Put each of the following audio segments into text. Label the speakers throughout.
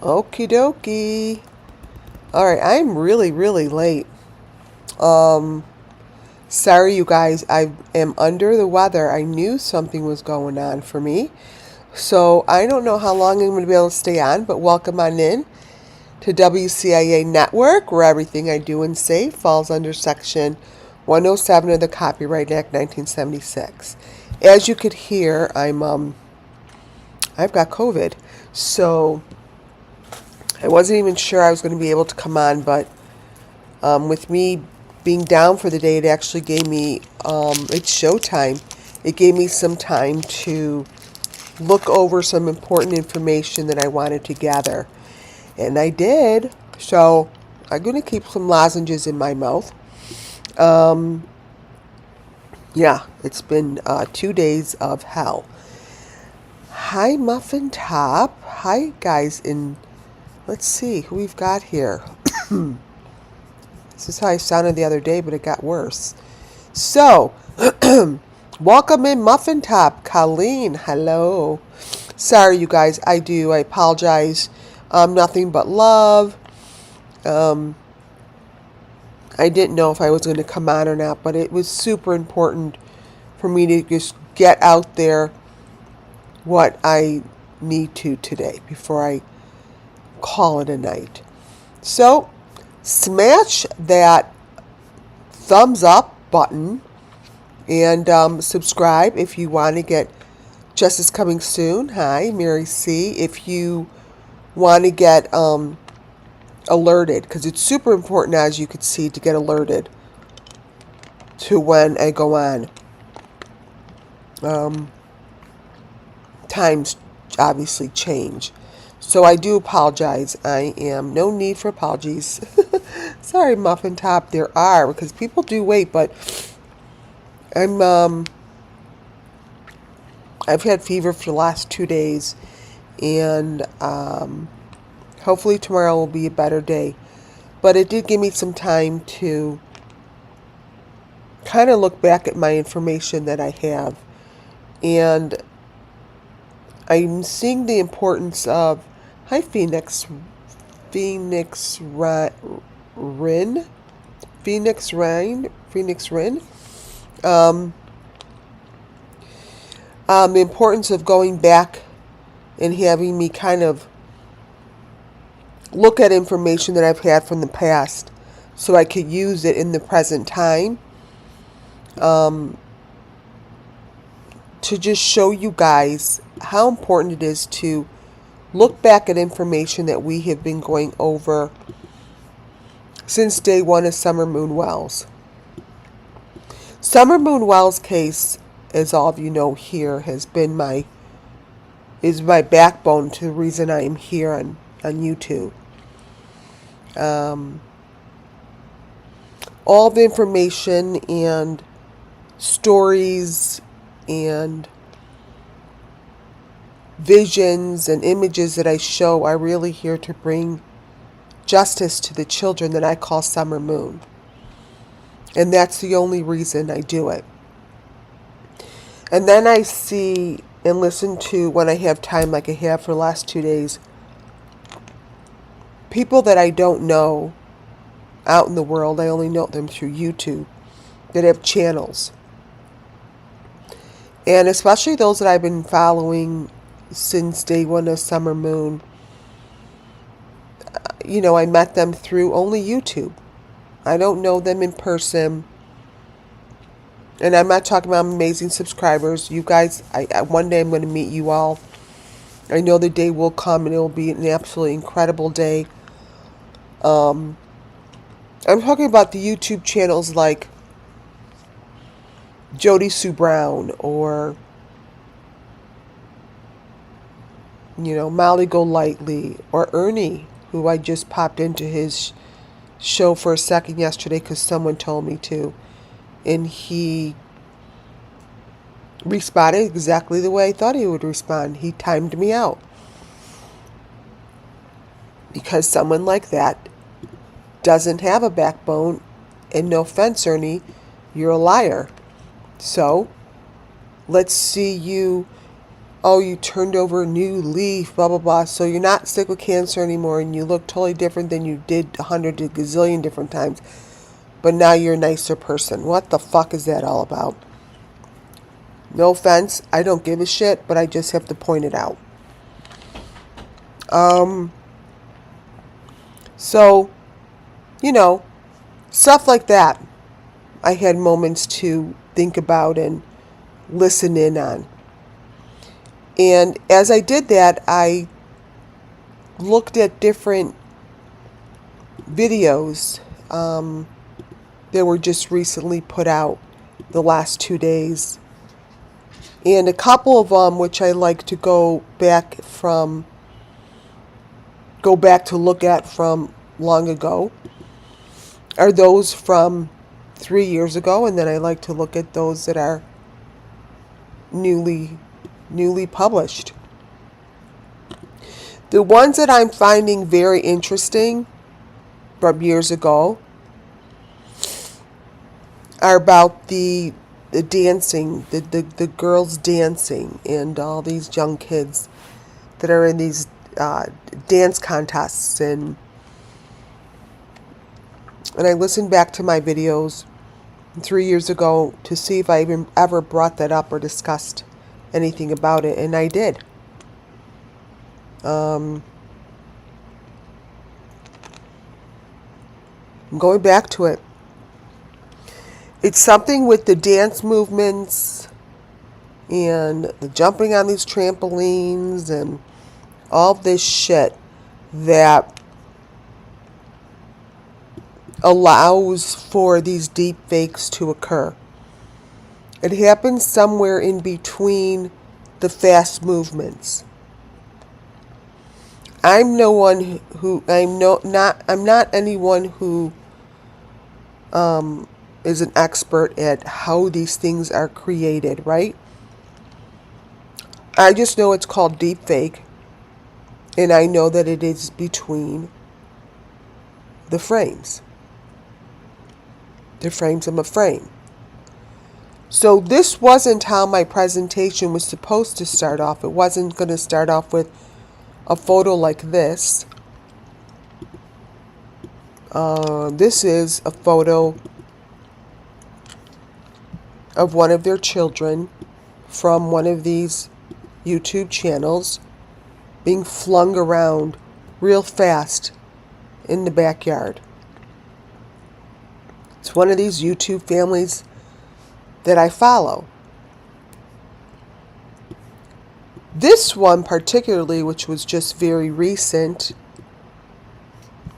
Speaker 1: Okie dokie. Alright, I'm really late. Um, Sorry you guys, I am under the weather. I knew something was going on for me. So I don't know how long I'm going to be able to stay on, but welcome on in to WCIA Network, where everything I do and say falls under Section 107 of the Copyright Act 1976. As you could hear, I've got COVID. So I wasn't even sure I was going to be able to come on, but with me being down for the day, it actually gave me, it's showtime. It gave me some time to look over some important information that I wanted to gather. And I did. So I'm going to keep some lozenges in my mouth. Yeah, it's been 2 days of hell. Hi, Muffin Top. Hi, guys. Let's see who we've got here. This is how I sounded the other day, but it got worse. So, welcome in, Muffin Top. Colleen, hello. Sorry, you guys. I apologize. Nothing but love. I didn't know if I was going to come on or not, but it was super important for me to just get out there what I need to today before I call it a night. So, smash that thumbs up button and subscribe if you want to get Justice Coming Soon. Hi, Mary C. If you want to get alerted, because it's super important, as you could see, to get alerted to when I go on. Times obviously change. So I do apologize. I am no need for apologies. Sorry, Muffin Top. There are, because people do wait, but I've had fever for the last 2 days, and hopefully tomorrow will be a better day. But it did give me some time to kind of look back at my information that I have, and I'm seeing the importance of, hi Phoenix Rin. The importance of going back and having me kind of look at information that I've had from the past so I could use it in the present time, to just show you guys how important it is to look back at information that we have been going over since day one of Summer Moon Wells. Summer Moon Wells case, as all of you know here, is my backbone to the reason I am here on YouTube. All the information and stories and visions and images that I show are really here to bring justice to the children that I call Summer Moon. And that's the only reason I do it. And then I see and listen to, when I have time, like I have for the last 2 days, people that I don't know out in the world. I only know them through YouTube, that have channels. And especially those that I've been following since day one of Summer Moon. I met them through only YouTube. I don't know them in person. And I'm not talking about amazing subscribers. You guys, one day I'm going to meet you all. I know the day will come and it will be an absolutely incredible day. I'm talking about the YouTube channels like Jody Sue Brown, or Molly Golightly, or Ernie, who I just popped into his show for a second yesterday because someone told me to, and he responded exactly the way I thought he would respond. He timed me out, because someone like that doesn't have a backbone. And no offense, Ernie, you're a liar. So let's see you oh, you turned over a new leaf, blah, blah, blah. So you're not sick with cancer anymore and you look totally different than you did 100 gazillion different times. But now you're a nicer person. What the fuck is that all about? No offense. I don't give a shit, but I just have to point it out. So, stuff like that. I had moments to think about and listen in on. And as I did that, I looked at different videos that were just recently put out the last 2 days. And a couple of them, which I like to go back to look at from long ago, are those from 3 years ago. And then I like to look at those that are newly published. The ones that I'm finding very interesting from years ago are about the dancing, the girls dancing, and all these young kids that are in these dance contests. And I listened back to my videos 3 years ago to see if I even ever brought that up or discussed anything about it, and I did. I'm going back to it. It's something with the dance movements and the jumping on these trampolines and all this shit that allows for these deep fakes to occur. It happens somewhere in between the fast movements. I'm not anyone who is an expert at how these things are created, right? I just know it's called deep fake, and I know that it is between the frames of a frame. So this wasn't how my presentation was supposed to start off. It wasn't going to start off with a photo like this. This is a photo of one of their children from one of these YouTube channels being flung around real fast in the backyard. It's one of these YouTube families that I follow. This one particularly, which was just very recent,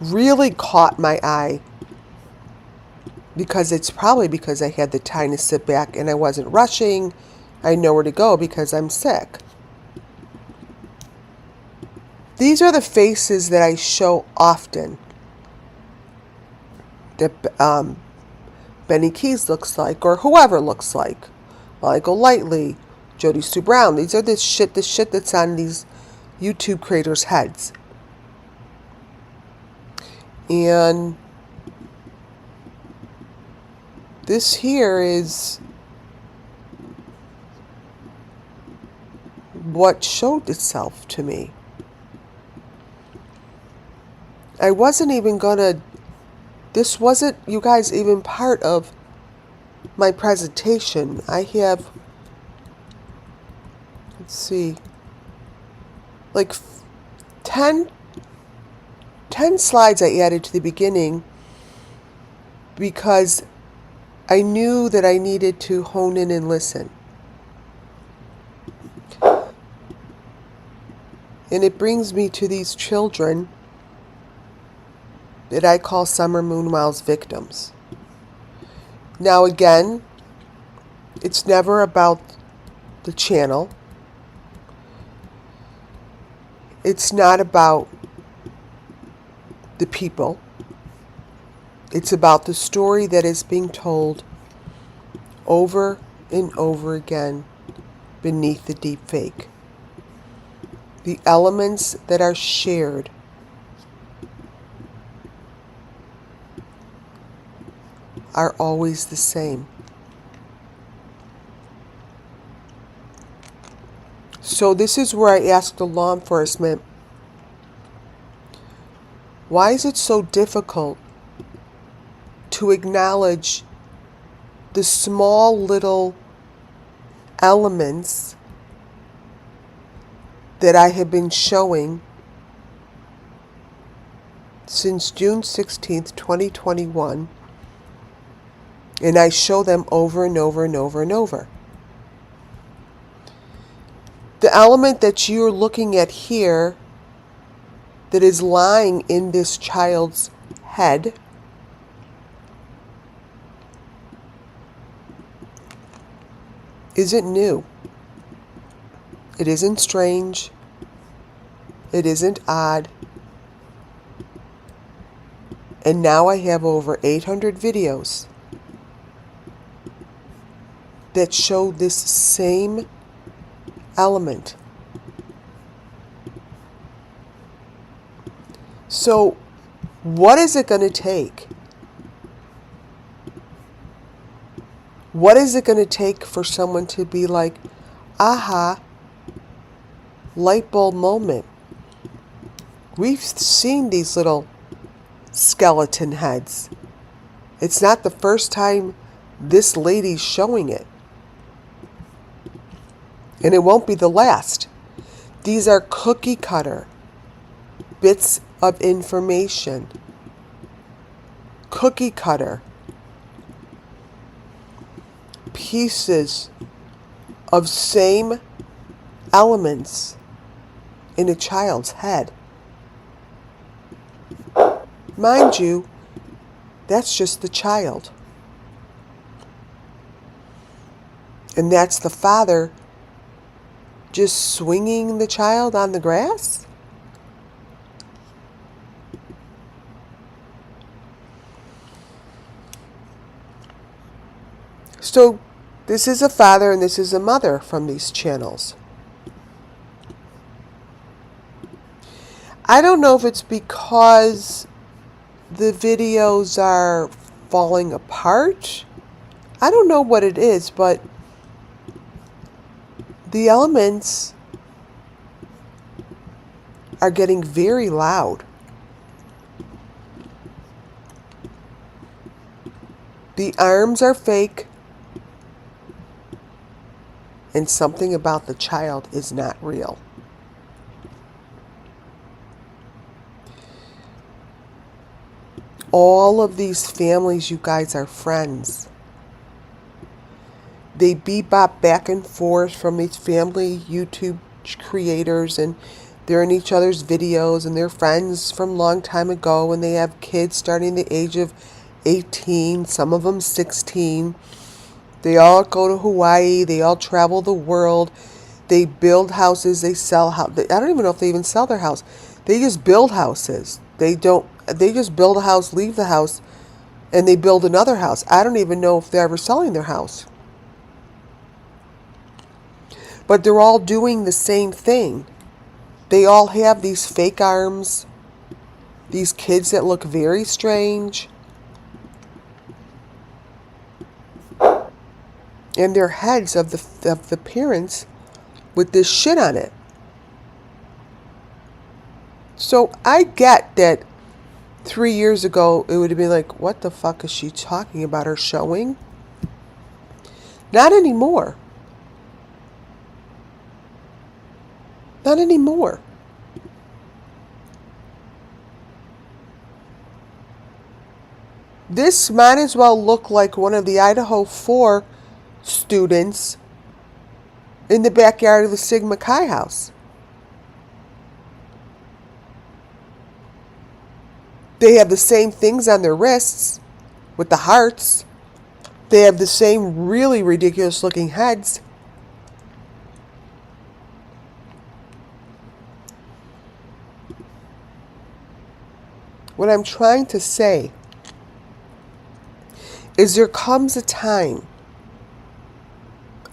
Speaker 1: really caught my eye because I had the time to sit back and I wasn't rushing. I had nowhere to go because I'm sick. These are the faces that I show often that Benny Keys looks like, or whoever looks like. Michael Lightly, Jody Sue Brown. These are the shit that's on these YouTube creators' heads. And this here is what showed itself to me. This wasn't, you guys, even part of my presentation. I have, let's see, like 10 slides I added to the beginning because I knew that I needed to hone in and listen. And it brings me to these children that I call Summer Moonwell's victims. Now again, it's never about the channel. It's not about the people. It's about the story that is being told over and over again beneath the deep fake. The elements that are shared are always the same. So So this is where I asked the law enforcement, why is it so difficult to acknowledge the small little elements that I have been showing since June 16th, 2021, and I show them over and over and over and over. The element that you're looking at here that is lying in this child's head isn't new. It isn't strange. It isn't odd. And now I have over 800 videos that show this same element. So, what is it going to take? What is it going to take for someone to be like, aha, light bulb moment? We've seen these little skeleton heads. It's not the first time this lady's showing it. And it won't be the last. These are cookie cutter bits of information. Cookie cutter pieces of same elements in a child's head. Mind you, that's just the child. And that's the father just swinging the child on the grass? So, this is a father and this is a mother from these channels. I don't know if it's because the videos are falling apart. I don't know what it is, but the elements are getting very loud. The arms are fake, and something about the child is not real. All of these families, you guys, are friends. They bebop back and forth from these family YouTube creators, and they're in each other's videos, and they're friends from a long time ago, and they have kids starting the age of 18, some of them 16. They all go to Hawaii. They all travel the world. They build houses. They sell houses. I don't even know if they even sell their house. They just build houses. They just build a house, leave the house, and they build another house. I don't even know if they're ever selling their house. But they're all doing the same thing. They all have these fake arms, these kids that look very strange, and their heads of the parents with this shit on it. So I get that 3 years ago it would have been like, what the fuck is she talking about, her showing? Not anymore. Not anymore. This might as well look like one of the Idaho 4 students in the backyard of the Sigma Chi house. They have the same things on their wrists with the hearts. They have the same really ridiculous looking heads. What I'm trying to say is there comes a time,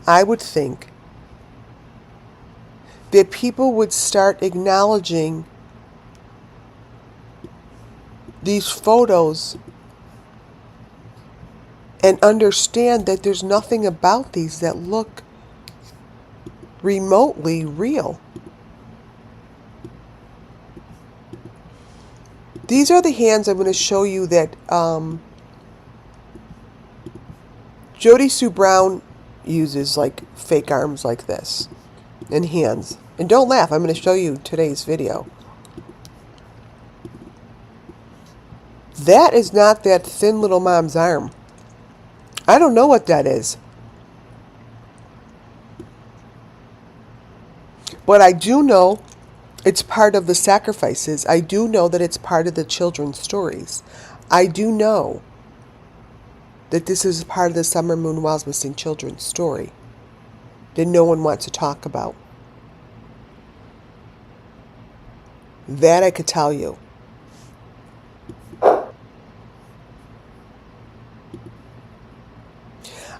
Speaker 1: I would think, that people would start acknowledging these photos and understand that there's nothing about these that look remotely real. These are the hands I'm going to show you that Jody Sue Brown uses, like fake arms like this and hands. And don't laugh, I'm going to show you today's video. That is not that thin little mom's arm. I don't know what that is. But I do know it's part of the sacrifices. I do know that it's part of the children's stories. I do know that this is part of the Summer Moon Wells Missing Children story that no one wants to talk about. That I could tell you.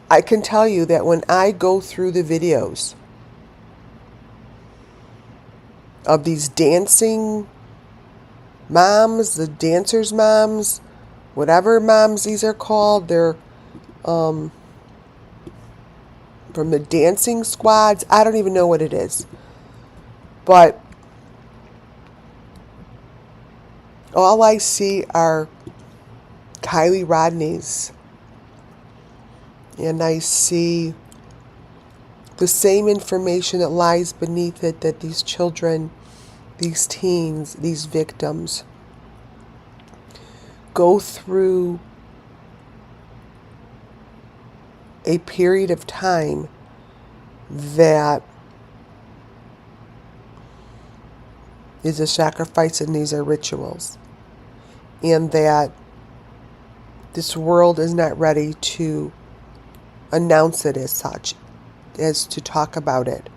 Speaker 1: I can tell you that when I go through the videos of these dancing moms, the dancers' moms, whatever moms these are called, they're from the dancing squads. I don't even know what it is. But all I see are Kylie Rodneys. And I see the same information that lies beneath it, that these children, these teens, these victims go through a period of time that is a sacrifice, and these are rituals. And that this world is not ready to announce it as such, as to talk about it.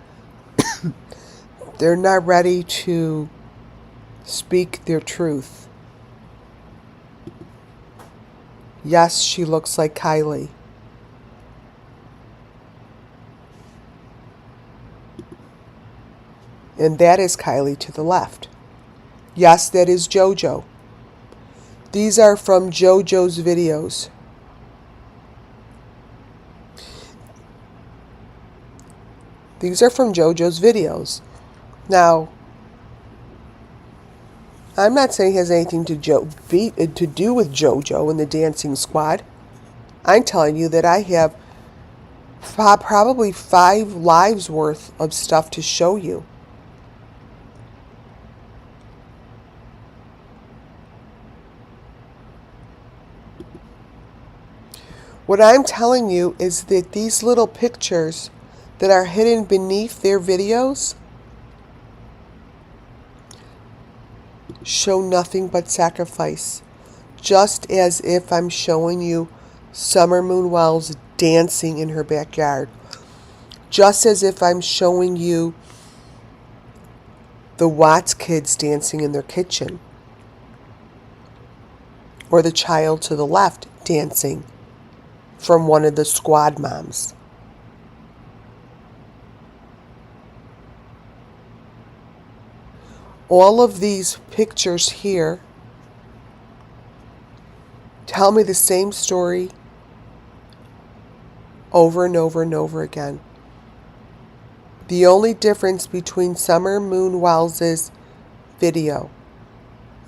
Speaker 1: They're not ready to speak their truth. Yes, she looks like Kylie. And that is Kylie to the left. Yes, that is JoJo. These are from JoJo's videos. These are from JoJo's videos. Now, I'm not saying it has anything to do with JoJo and the dancing squad. I'm telling you that I have probably 5 lives worth of stuff to show you. What I'm telling you is that these little pictures that are hidden beneath their videos show nothing but sacrifice. Just as if I'm showing you Summer Moon Wells dancing in her backyard. Just as if I'm showing you the Watts kids dancing in their kitchen. Or the child to the left dancing from one of the squad moms. All of these pictures here tell me the same story over and over and over again. The only difference between Summer Moon Wells' video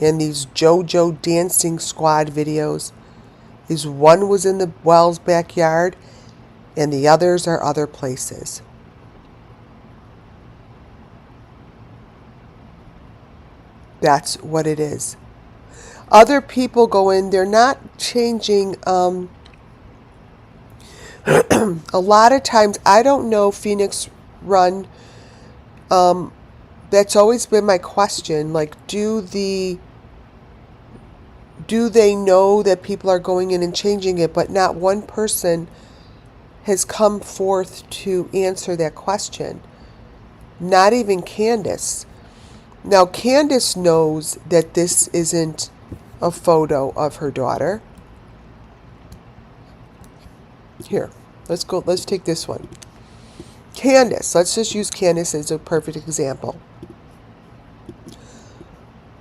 Speaker 1: and these JoJo Dancing Squad videos is one was in the Wells backyard and the others are other places. That's what it is. Other people go in, they're not changing. A lot of times, I don't know Phoenix Run. That's always been my question. Like, do they know that people are going in and changing it? But not one person has come forth to answer that question. Not even Candace. Now, Candace knows that this isn't a photo of her daughter. Here, let's take this one. Candace, let's just use Candace as a perfect example.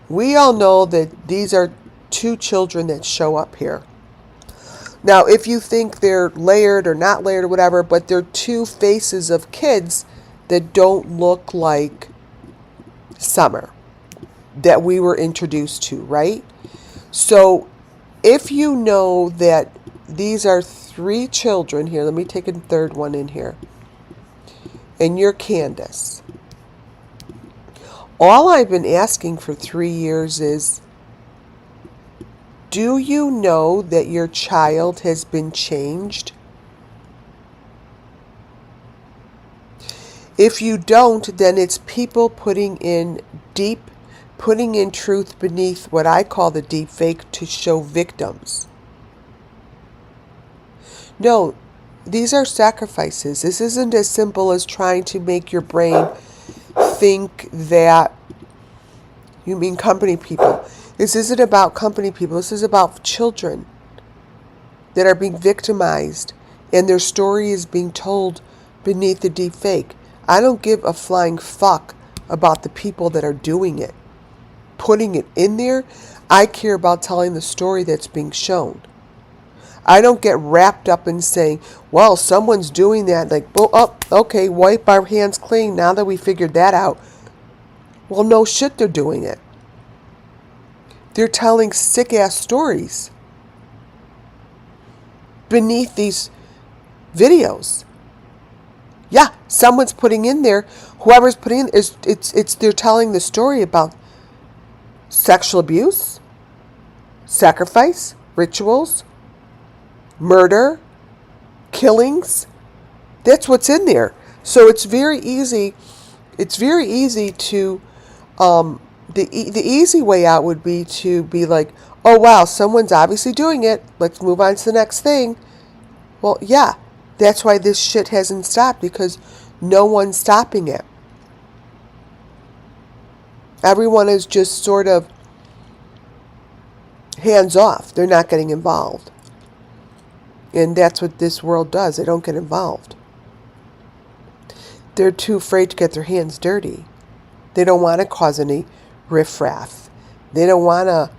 Speaker 1: We all know that these are 2 children that show up here. Now, if you think they're layered or not layered or whatever, but they're 2 faces of kids that don't look like Summer that we were introduced to, right? So if you know that these are 3 children here, let me take a third one in here, and you're Candace. All I've been asking for 3 years is, do you know that your child has been changed? If you don't, then it's people putting in truth beneath what I call the deep fake to show victims. No, these are sacrifices. This isn't as simple as trying to make your brain think that you mean company people. This isn't about company people. This is about children that are being victimized and their story is being told beneath the deep fake. I don't give a flying fuck about the people that are doing it, putting it in there. I care about telling the story that's being shown. I don't get wrapped up in saying, well, someone's doing that. Like, oh, okay, wipe our hands clean now that we figured that out. Well, no shit, they're doing it. They're telling sick-ass stories beneath these videos. Yeah, someone's putting in there, whoever's putting in, they're telling the story about sexual abuse, sacrifice, rituals, murder, killings. That's what's in there. So it's very easy. It's very easy to, the easy way out would be to be like, oh wow, someone's obviously doing it. Let's move on to the next thing. Well, yeah, that's why this shit hasn't stopped, because no one's stopping it. Everyone is just sort of hands off. They're not getting involved. And that's what this world does. They don't get involved. They're too afraid to get their hands dirty. They don't want to cause any riffraff. They don't want to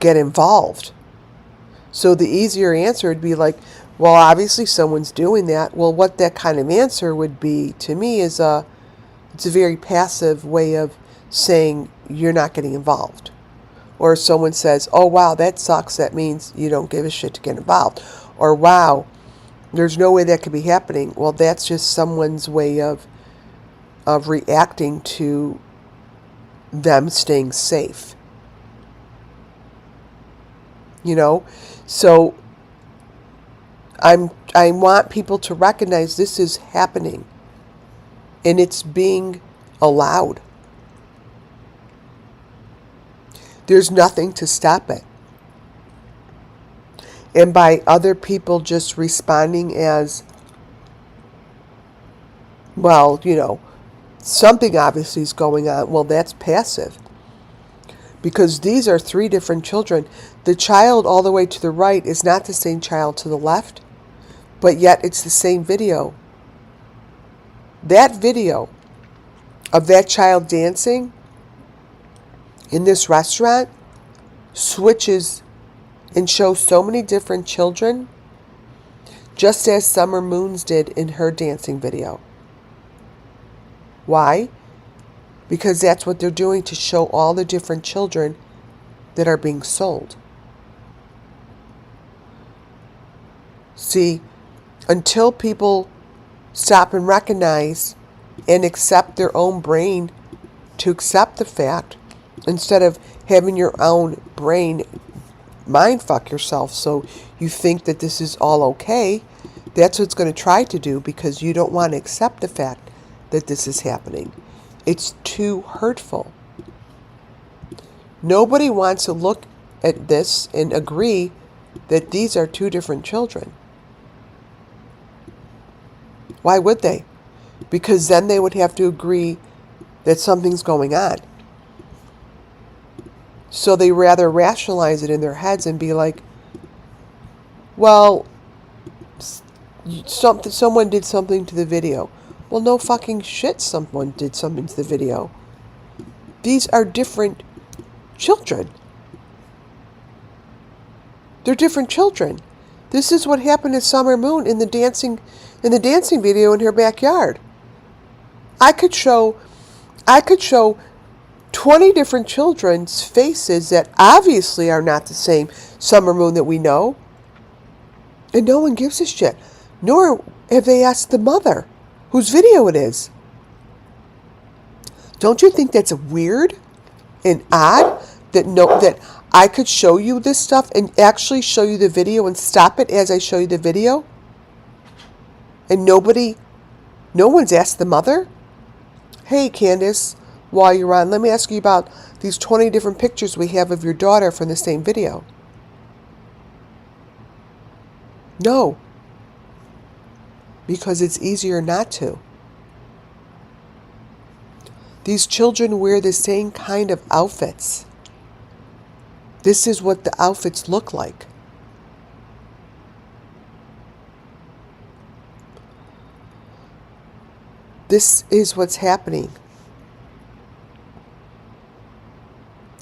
Speaker 1: get involved. So the easier answer would be like, well, obviously someone's doing that. Well, what that kind of answer would be to me is it's a very passive way of saying you're not getting involved. Or someone says, oh, wow, that sucks. That means you don't give a shit to get involved. Or, wow, there's no way that could be happening. Well, that's just someone's way of reacting to them staying safe. You know? So I want people to recognize this is happening. And it's being allowed. There's nothing to stop it. And by other people just responding as, well, you know, something obviously is going on. Well, that's passive. Because these are 3 different children. The child all the way to the right is not the same child to the left, but yet it's the same video. That video of that child dancing in this restaurant switches and shows so many different children, just as Summer Moons did in her dancing video. Why? Because that's what they're doing, to show all the different children that are being sold. See, until people stop and recognize and accept their own brain to accept the fact, instead of having your own brain mind fuck yourself so you think that this is all okay, that's what it's going to try to do, because you don't want to accept the fact that this is happening. It's too hurtful. Nobody wants to look at this and agree that these are 2 different children. Why would they? Because then they would have to agree that something's going on. So they rather rationalize it in their heads and be like, well, someone did something to the video. Well, no fucking shit, someone did something to the video. These are different children. They're different children. This is what happened to Summer Moon in the dancing video in her backyard. I could show I could show 20 different children's faces that obviously are not the same summer moon that we know, and no one gives a shit. Nor have they asked the mother whose video it is. Don't you think that's weird and odd that I could show you this stuff and actually show you the video and stop it as I show you the video? And no one's asked the mother? Hey, Candace, while you're on, let me ask you about these 20 different pictures we have of your daughter from the same video. No. Because it's easier not to. These children wear the same kind of outfits. This is what the outfits look like. This is what's happening.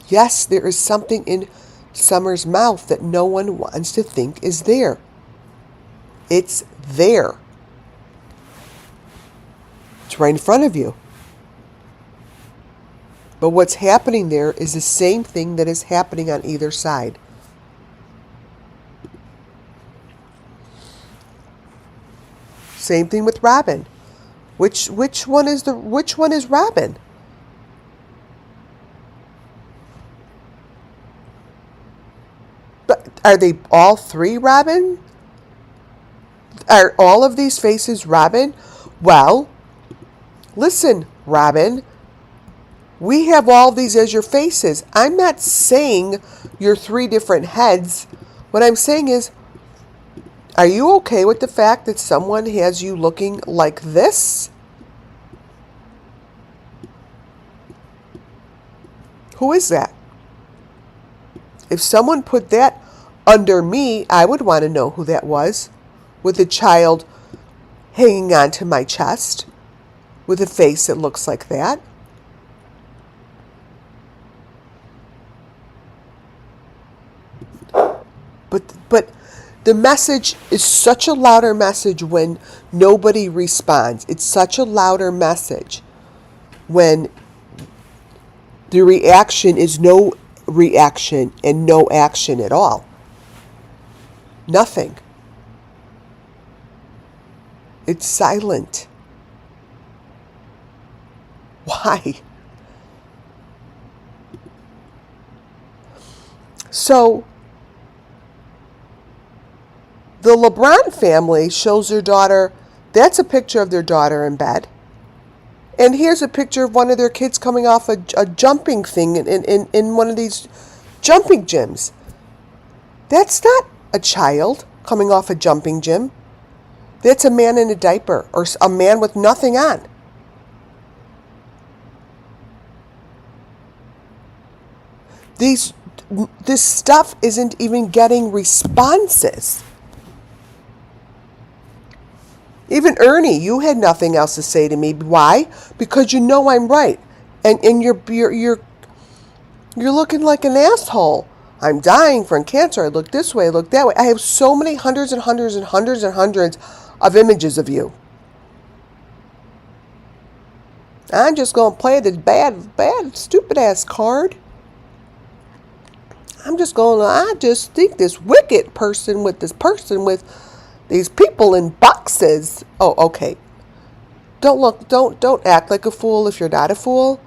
Speaker 1: Yes, there is something in Summer's mouth that no one wants to think is there. It's there. It's right in front of you. But what's happening there is the same thing that is happening on either side. Same thing with Robin. Which one is Robin? But are they all three Robin? Are all of these faces Robin? Well, listen, Robin. We have all these as your faces. I'm not saying you're three different heads. What I'm saying is, are you okay with the fact that someone has you looking like this? Who is that? If someone put that under me, I would want to know who that was. With a child hanging onto my chest, with a face that looks like that. But the message is such a louder message when nobody responds. It's such a louder message when the reaction is no reaction and no action at all. Nothing. It's silent. Why? So, the LeBron family shows their daughter, that's a picture of their daughter in bed. And here's a picture of one of their kids coming off a jumping thing in one of these jumping gyms. That's not a child coming off a jumping gym. That's a man in a diaper or a man with nothing on. This stuff isn't even getting responses. Even Ernie, you had nothing else to say to me. Why? Because you know I'm right, and you're looking like an asshole. I'm dying from cancer. I look this way. I look that way. I have so many hundreds and hundreds and hundreds and hundreds of images of you. I'm just gonna play this bad, stupid ass card. I just think this wicked person with these people in boxes. Oh, okay. Don't act like a fool if you're not a fool.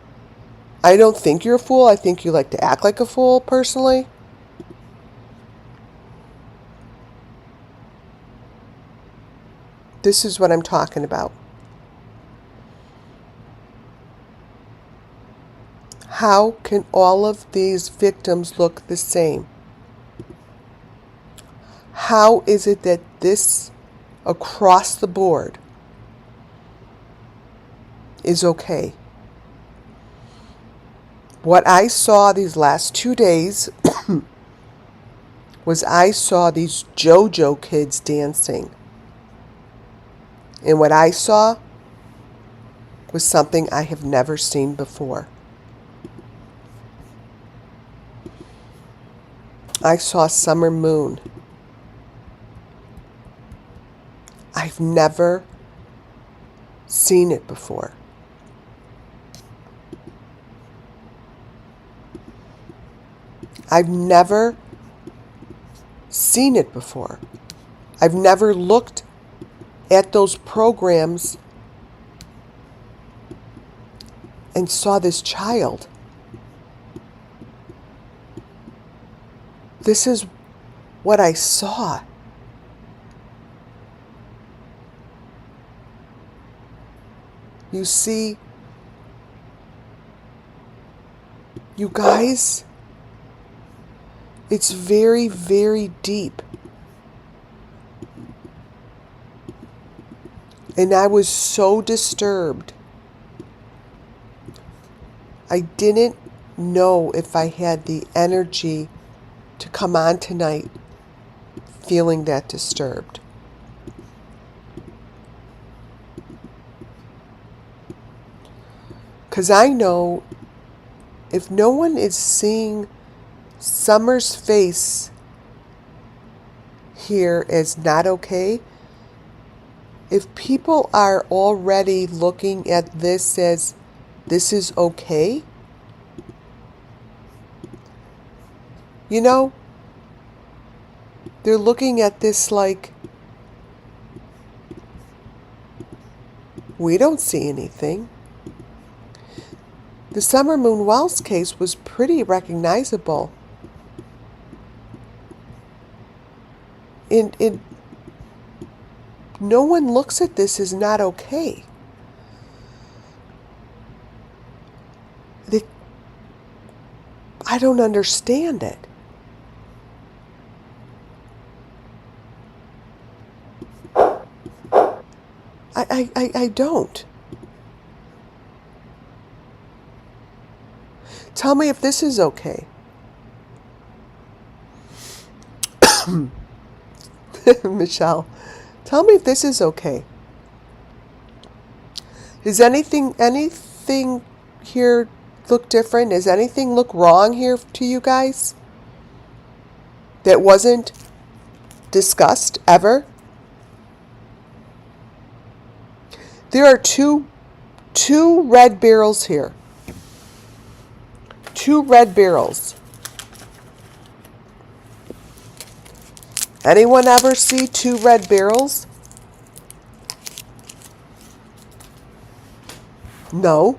Speaker 1: I don't think you're a fool. I think you like to act like a fool, personally. This is what I'm talking about. How can all of these victims look the same? How is it that this, across the board, is okay? What I saw these last 2 days was I saw these JoJo kids dancing. And what I saw was something I have never seen before. I saw Summer Moon. I've never seen it before. I've never seen it before. I've never looked at those programs and saw this child. This is what I saw. You see, you guys, it's very, very deep. And I was so disturbed. I didn't know if I had the energy to come on tonight feeling that disturbed. Because I know if no one is seeing Summer's face here as not okay, if people are already looking at this as this is okay, you know, they're looking at this like, we don't see anything. The Summer Moon Wells case was pretty recognizable. No one looks at this as not okay. I don't understand it. I don't. Tell me if this is okay. Michelle, tell me if this is okay. Is anything here look different? Does anything look wrong here to you guys that wasn't discussed ever? There are two red barrels here. 2 red barrels. Anyone ever see 2 red barrels? No.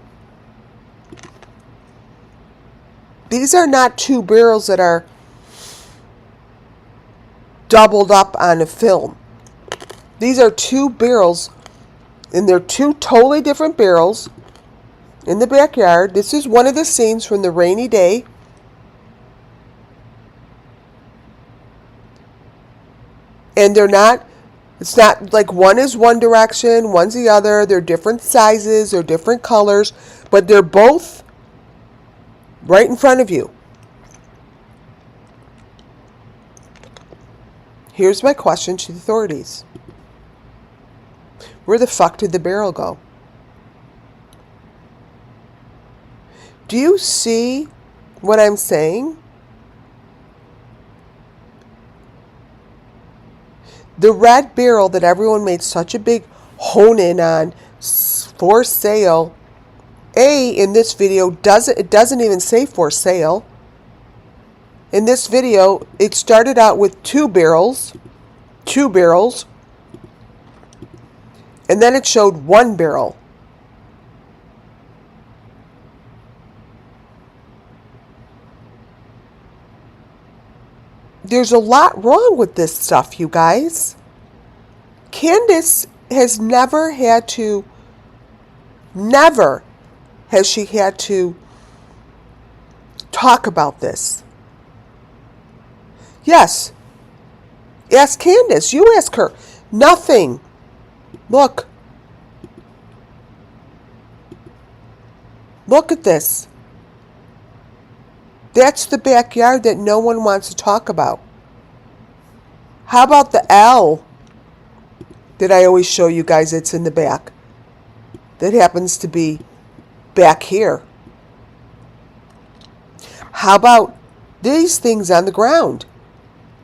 Speaker 1: These are not 2 barrels that are doubled up on a film. These are 2 barrels, and they're 2 totally different barrels in the backyard. This is one of the scenes from the rainy day. And it's not like one is one direction, one's the other. They're different sizes, they're different colors, but they're both right in front of you. Here's my question to the authorities. Where the fuck did the barrel go? Do you see what I'm saying? The red barrel that everyone made such a big hone in on for sale. In this video it doesn't even say for sale. In this video, it started out with 2 barrels, and then it showed 1 barrel. There's a lot wrong with this stuff, you guys. Candace has never has she had to talk about this. Yes. Ask Candace. You ask her. Nothing. Look. Look at this. That's the backyard that no one wants to talk about. How about the L that I always show you guys? It's in the back. That happens to be back here. How about these things on the ground?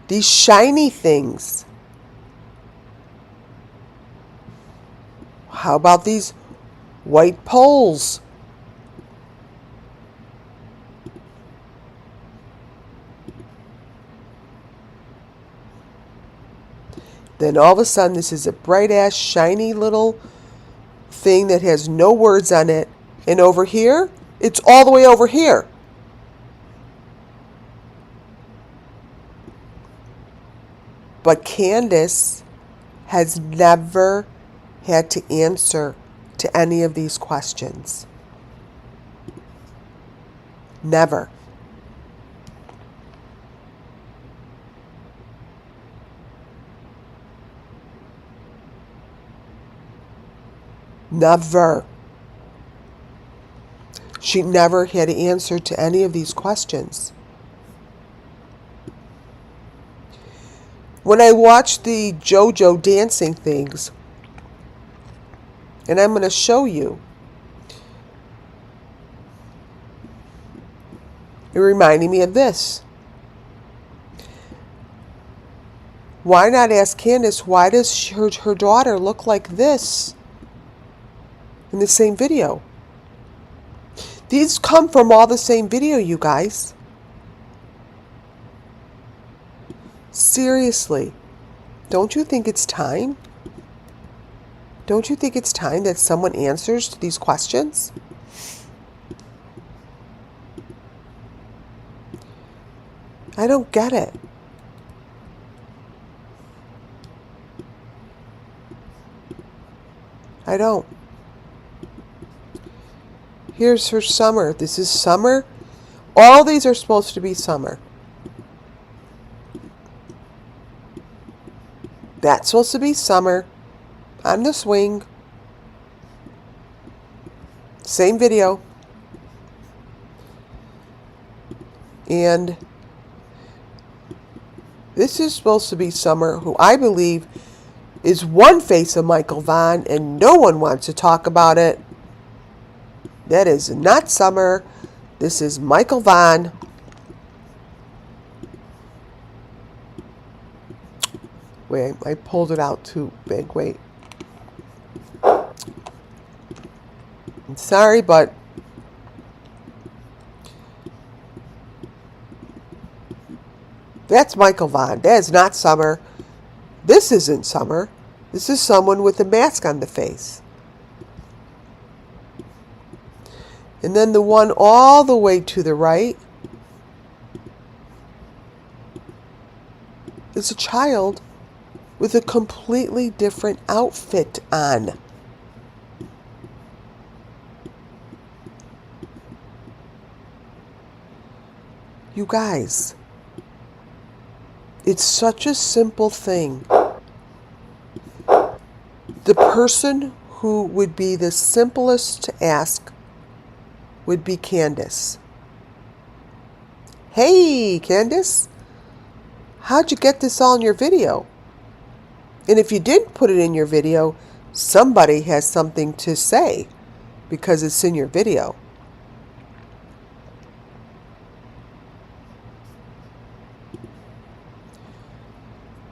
Speaker 1: These shiny things. How about these white poles? Then all of a sudden, this is a bright ass, shiny little thing that has no words on it. And over here, it's all the way over here. But Candace has never had to answer to any of these questions. Never. Never. She never had to answer to any of these questions. When I watch the JoJo dancing things, and I'm going to show you, it reminded me of this. Why not ask Candace, why does her daughter look like this in the same video? These come from all the same video, you guys. Seriously, don't you think it's time? Don't you think it's time that someone answers to these questions? I don't get it. I don't. Here's her summer. This is summer. All these are supposed to be summer. That's supposed to be summer. On the swing. Same video. And this is supposed to be Summer, who I believe is one face of Michael Vaughn, and no one wants to talk about it. That is not Summer. This is Michael Vaughn. Wait, I pulled it out too big. Wait. I'm sorry, but that's Michael Vaughn. That is not Summer. This isn't Summer. This is someone with a mask on the face. And then the one all the way to the right is a child with a completely different outfit on. You guys, it's such a simple thing. The person who would be the simplest to ask would be Candace. Hey, Candace, how'd you get this all in your video? And if you didn't put it in your video, somebody has something to say because it's in your video.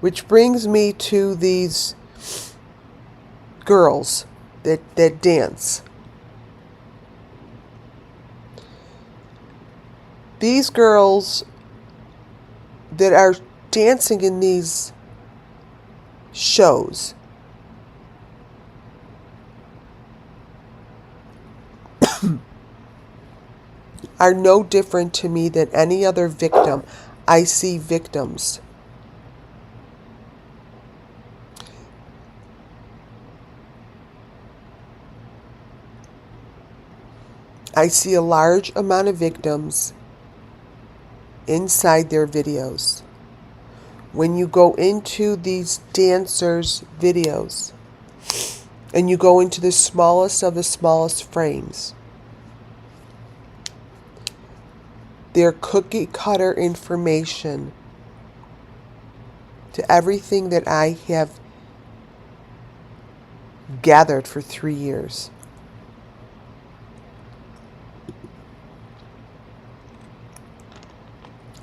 Speaker 1: Which brings me to these girls that dance. These girls that are dancing in these shows are no different to me than any other victim. I see victims. I see a large amount of victims inside their videos. When you go into these dancers' videos and you go into the smallest of the smallest frames, their cookie cutter information to everything that I have gathered for 3 years.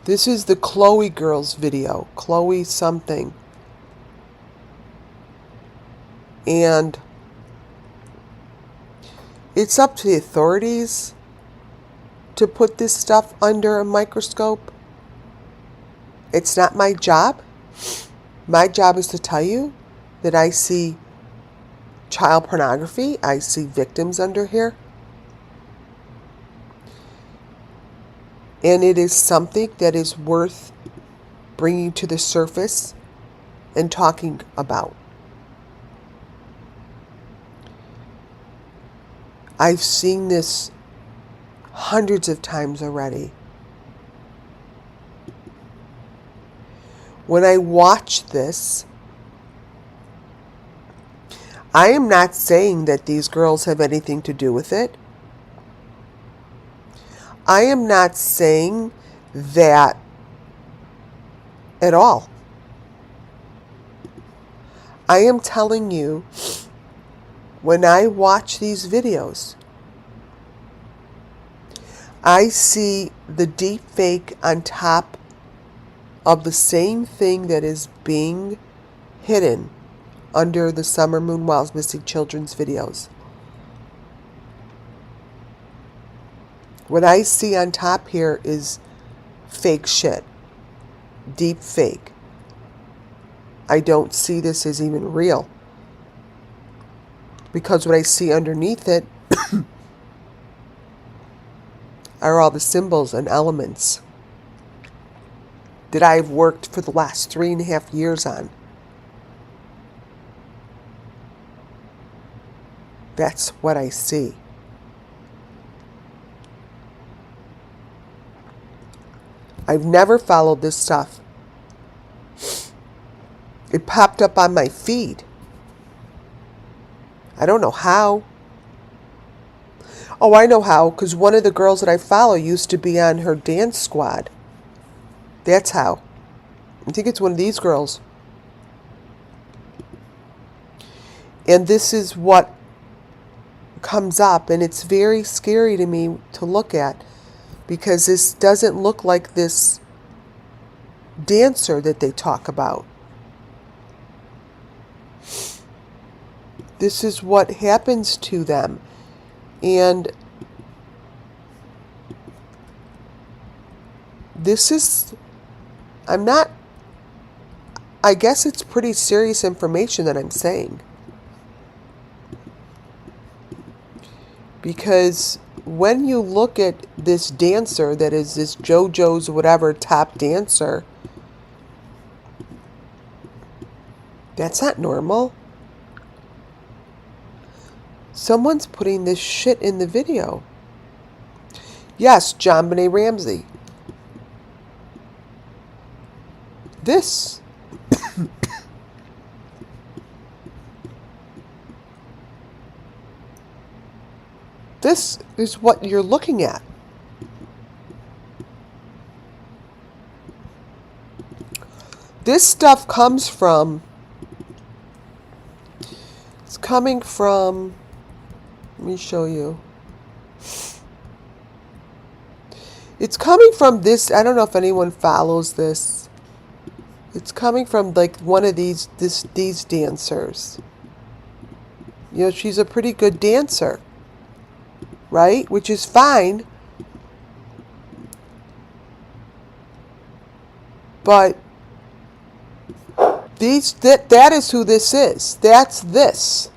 Speaker 1: This is the Chloe girls video, Chloe something. And it's up to the authorities to put this stuff under a microscope. It's not my job. My job is to tell you that I see child pornography. I see victims under here. And it is something that is worth bringing to the surface and talking about. I've seen this hundreds of times already. When I watch this, I am not saying that these girls have anything to do with it. I am not saying that at all. I am telling you, when I watch these videos, I see the deep fake on top of the same thing that is being hidden under the Summer Moon Wells Missing Children's videos. What I see on top here is fake shit. Deep fake. I don't see this as even real. Because what I see underneath it are all the symbols and elements that I've worked for the last 3.5 years on. That's what I see. I've never followed this stuff. It popped up on my feed. I don't know how. Oh, I know how, because one of the girls that I follow used to be on her dance squad. That's how. I think it's one of these girls. And this is what comes up, and it's very scary to me to look at, because this doesn't look like this dancer that they talk about. This is what happens to them. And this is, I guess it's pretty serious information that I'm saying. Because when you look at this dancer that is this JoJo's whatever top dancer, that's not normal. Someone's putting this shit in the video. Yes, John Benet Ramsey. This. This is what you're looking at. This stuff comes from, it's coming from, let me show you. It's coming from this, I don't know if anyone follows this. It's coming from like one of these dancers. You know, she's a pretty good dancer, right? Which is fine. But that is who this is. That's this.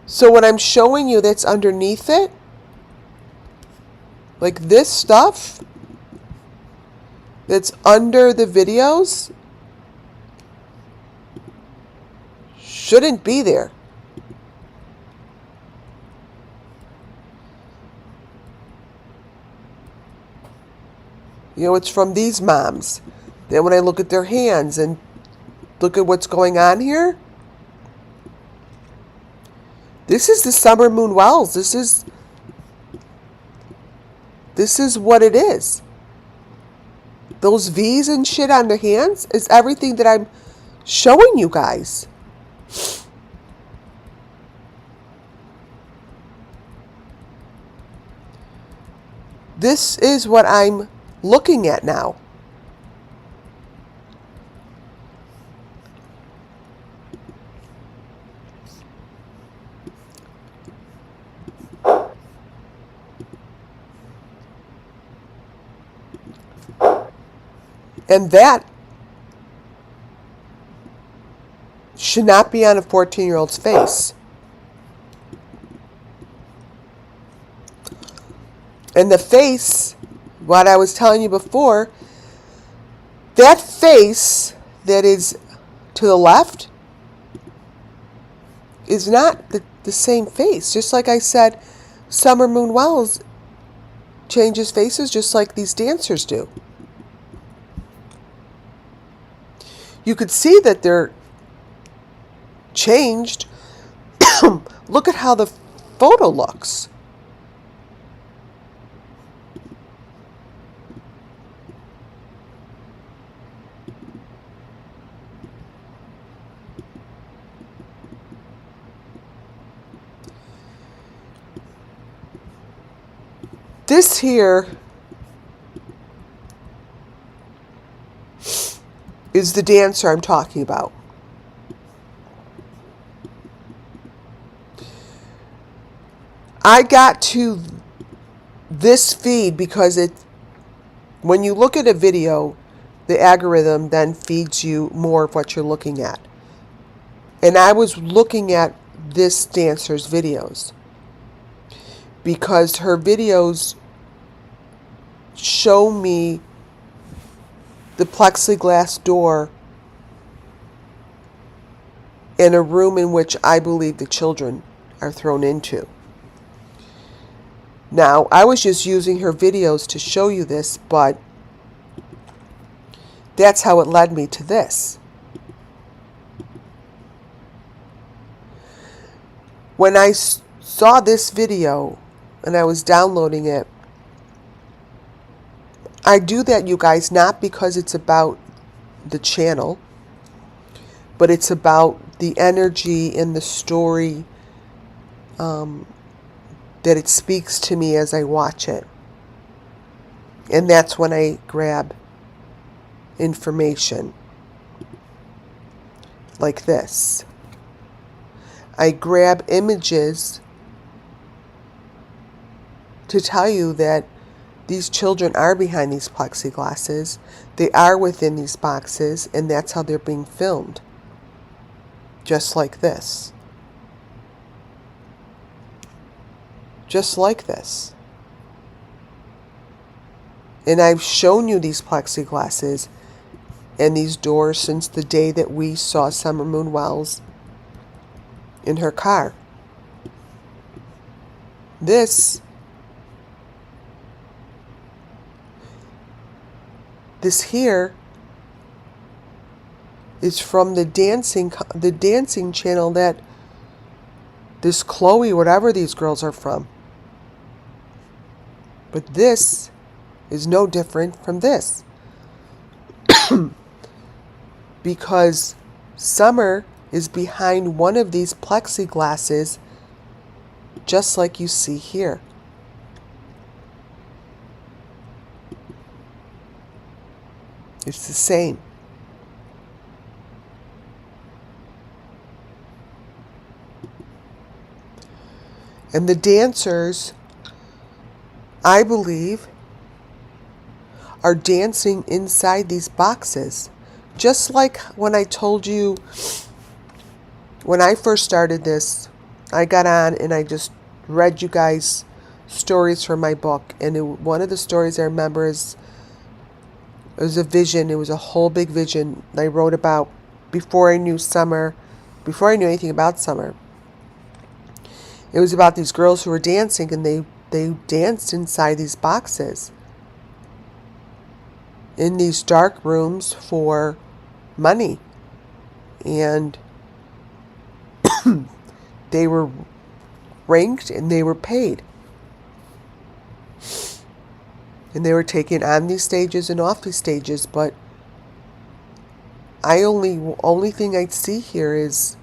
Speaker 1: So what I'm showing you that's underneath it, like this stuff that's under the videos, shouldn't be there. You know, it's from these moms. Then when I look at their hands and look at what's going on here, this is the Summer Moon Wells. This is what it is. Those V's and shit on their hands is everything that I'm showing you guys. This is what I'm looking at now. And that should not be on a 14-year-old's face. And the face, what I was telling you before, that face that is to the left is not the same face. Just like I said, Summer Moon Wells changes faces just like these dancers do. You could see that they're changed. Look at how the photo looks. This here is the dancer I'm talking about. I got to this feed because when you look at a video, the algorithm then feeds you more of what you're looking at. And I was looking at this dancer's videos because her videos show me the plexiglass door in a room in which I believe the children are thrown into. Now, I was just using her videos to show you this, but that's how it led me to this. When I saw this video and I was downloading it, I do that, you guys, not because it's about the channel, but it's about the energy and the story that it speaks to me as I watch it. And that's when I grab information like this. I grab images to tell you that these children are behind these plexiglasses. They are within these boxes, and that's how they're being filmed. Just like this. Just like this. And I've shown you these plexiglasses and these doors since the day that we saw Summer Moon Wells in her car. This here is from the dancing channel that this Chloe, whatever these girls are from. But this is no different from this. Because Summer is behind one of these plexiglasses, just like you see here. It's the same. And the dancers, I believe, are dancing inside these boxes. Just like when I told you, when I first started this, I got on and I just read you guys stories from my book. And one of the stories I remember is, it was a vision. It was a whole big vision I wrote about before I knew Summer, before I knew anything about Summer. It was about these girls who were dancing, and they danced inside these boxes in these dark rooms for money. And they were ranked and they were paid. And they were taken on these stages and off these stages, but only thing I see here is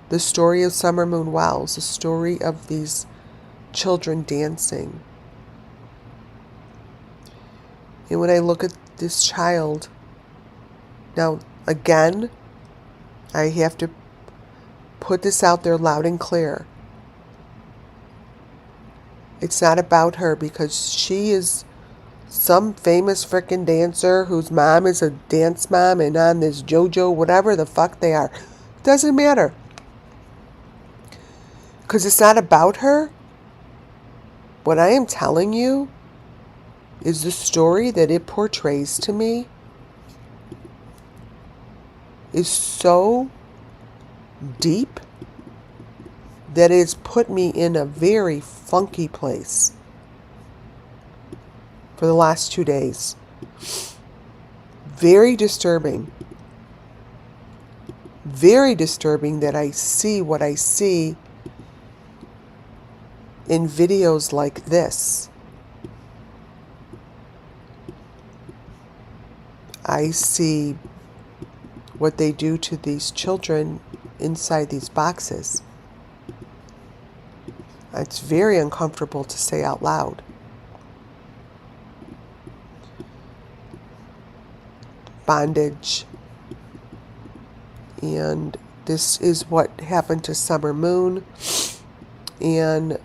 Speaker 1: the story of Summer Moon Wells, the story of these children dancing. And when I look at this child, now again, I have to put this out there loud and clear. It's not about her, because she is some famous frickin' dancer whose mom is a dance mom and on this JoJo, whatever the fuck they are. Doesn't matter. Because it's not about her. What I am telling you is the story that it portrays to me is so deep that it's put me in a very funky place for the last 2 days. Very disturbing. Very disturbing that I see what I see in videos like this. I see what they do to these children inside these boxes. It's very uncomfortable to say out loud. Bondage. And this is what happened to Summer Moon. And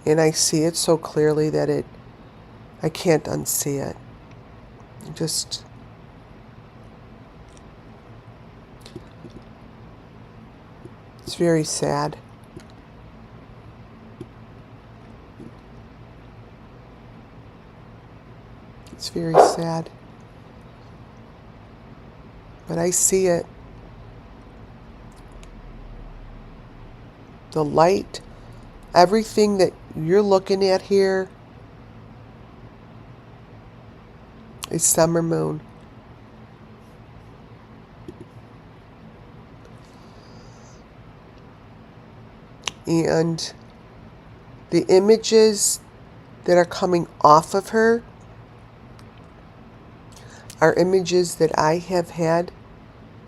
Speaker 1: I see it so clearly that I can't unsee it. Just it's very sad. It's very sad. But I see it. The light, everything that you're looking at here is Summer Moon. And the images that are coming off of her are images that I have had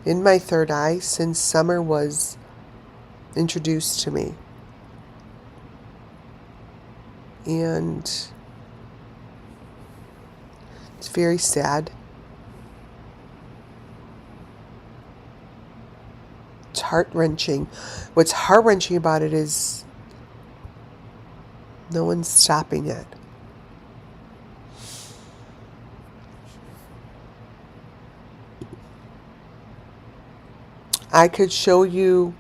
Speaker 1: in my third eye since Summer was introduced to me. And it's very sad. It's heart-wrenching. What's heart-wrenching about it is no one's stopping it. I could show you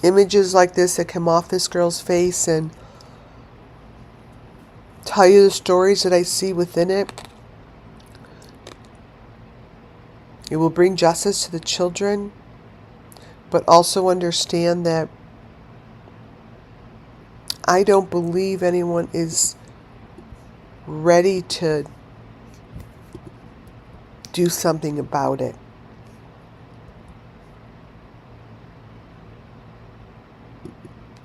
Speaker 1: images like this that come off this girl's face and tell you the stories that I see within it. It will bring justice to the children, but also understand that I don't believe anyone is ready to do something about it.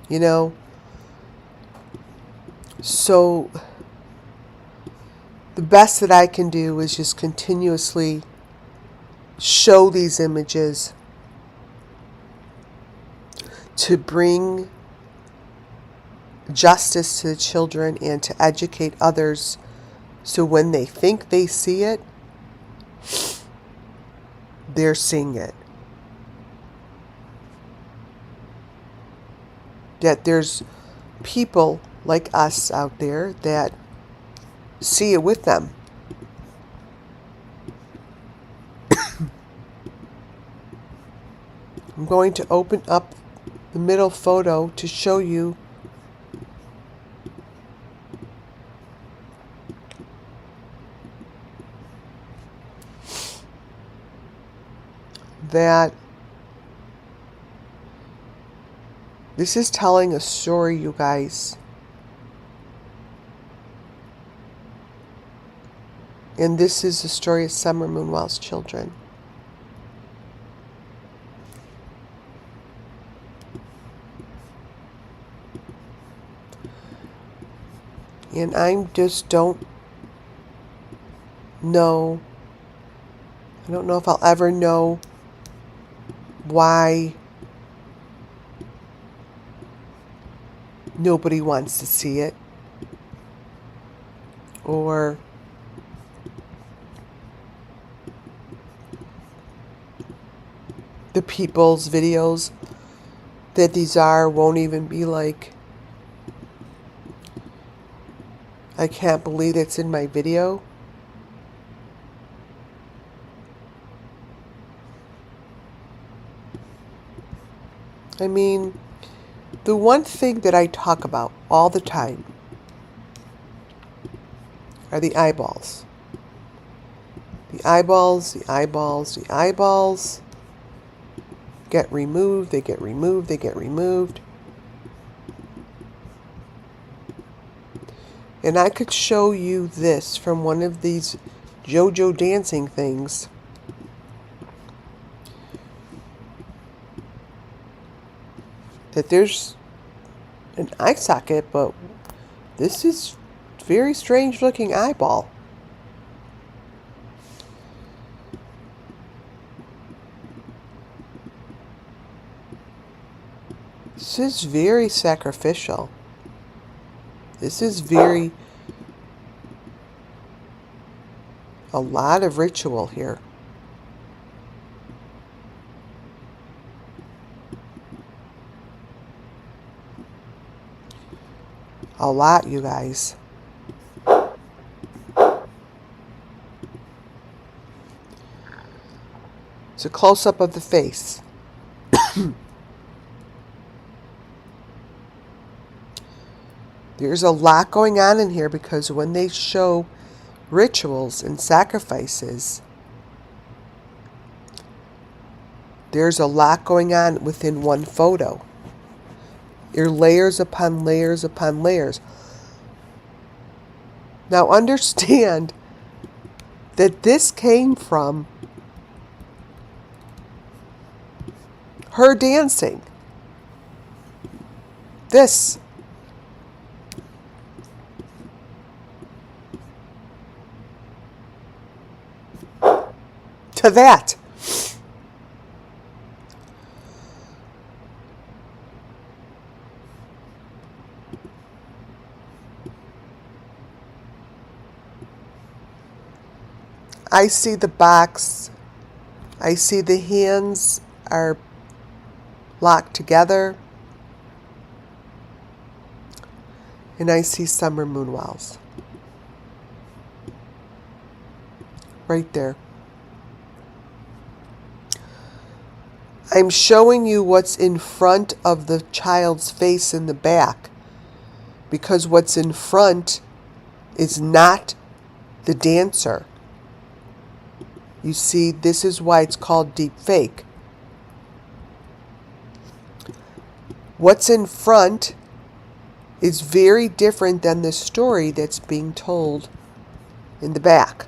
Speaker 1: You know? So the best that I can do is just continuously show these images to bring justice to the children and to educate others, so when they think they see it, they're seeing it. That there's people like us out there that see it with them. I'm going to open up the middle photo to show you that this is telling a story, you guys. And this is the story of Summer Moonwell's children. And I just don't know. I don't know if I'll ever know why nobody wants to see it, or the people's videos that these are won't even be like, I can't believe it's in my video. I mean, the one thing that I talk about all the time are the eyeballs. The eyeballs, the eyeballs, the eyeballs get removed, they get removed, they get removed. And I could show you this from one of these JoJo dancing things. That there's an eye socket, but this is very strange looking eyeball. This is very sacrificial. This is a lot of ritual here. A lot, you guys. It's a close-up of the face. There's a lot going on in here because when they show rituals and sacrifices, there's a lot going on within one photo. There are layers upon layers upon layers. Now understand that this came from her dancing. This. To that. I see the box. I see the hands are locked together. And I see summer moon wells. Right there. I'm showing you what's in front of the child's face in the back, because what's in front is not the dancer. You see, this is why it's called deep fake. What's in front is very different than the story that's being told in the back.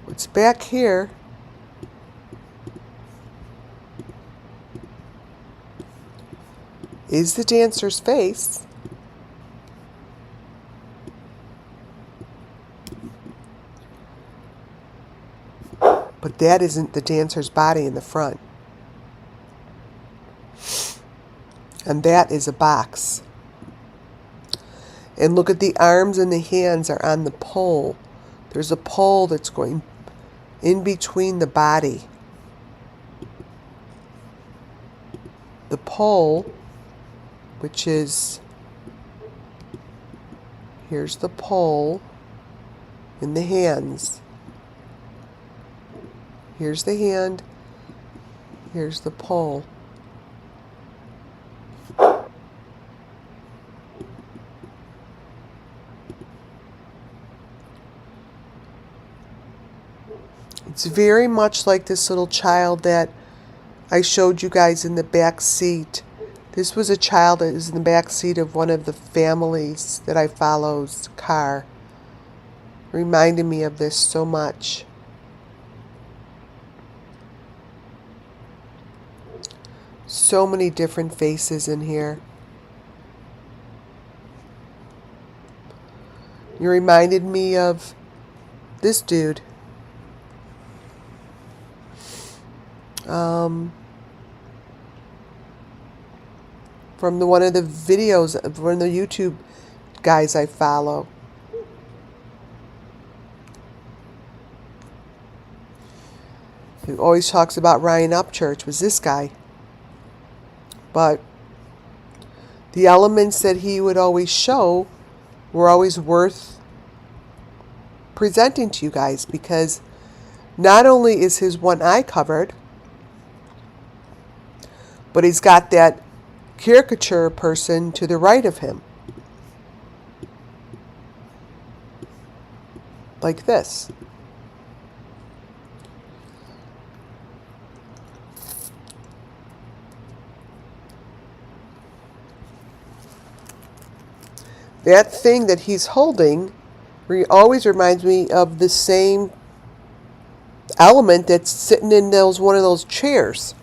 Speaker 1: What's back here is the dancer's face. But that isn't the dancer's body in the front. And that is a box. And look at the arms and the hands are on the pole. There's a pole that's going in between the body. The pole, which is, here's the pole in the hands. Here's the hand. Here's the pole. It's very much like this little child that I showed you guys in the back seat. This was a child that was in the back seat of one of the families that I follow's car. Reminded me of this so much. So many different faces in here. You reminded me of this dude. From one of the videos of one of the YouTube guys I follow. who always talks about Ryan Upchurch, was this guy. But the elements that he would always show were always worth presenting to you guys, because not only is his one eye covered, but he's got that caricature person to the right of him. Like this. That thing that he's holding always reminds me of the same element that's sitting in one of those chairs.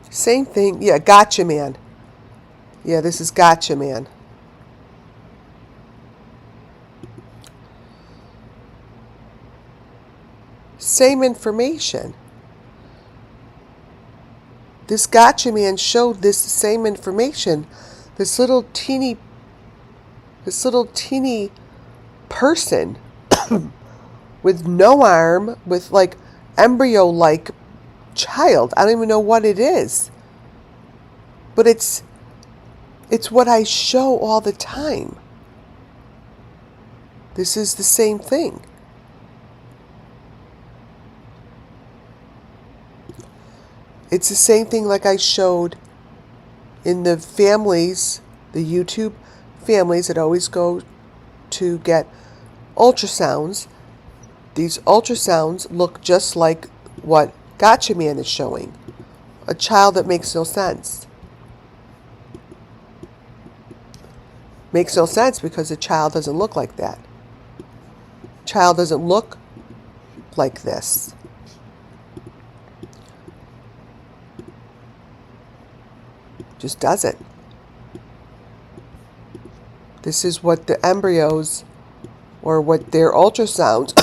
Speaker 1: Same thing. Yeah, gotcha man. Yeah, this is gotcha man. Same information. This gotcha man showed this same information. This little teeny person with no arm, with like embryo-like child. I don't even know what it is. But it's what I show all the time. This is the same thing. It's the same thing like I showed in the families, the YouTube families that always go to get ultrasounds. These ultrasounds look just like what Gotcha Man is showing. A child that makes no sense. Makes no sense because the child doesn't look like that. Child doesn't look like this. Just doesn't. This is what the embryos, or what their ultrasounds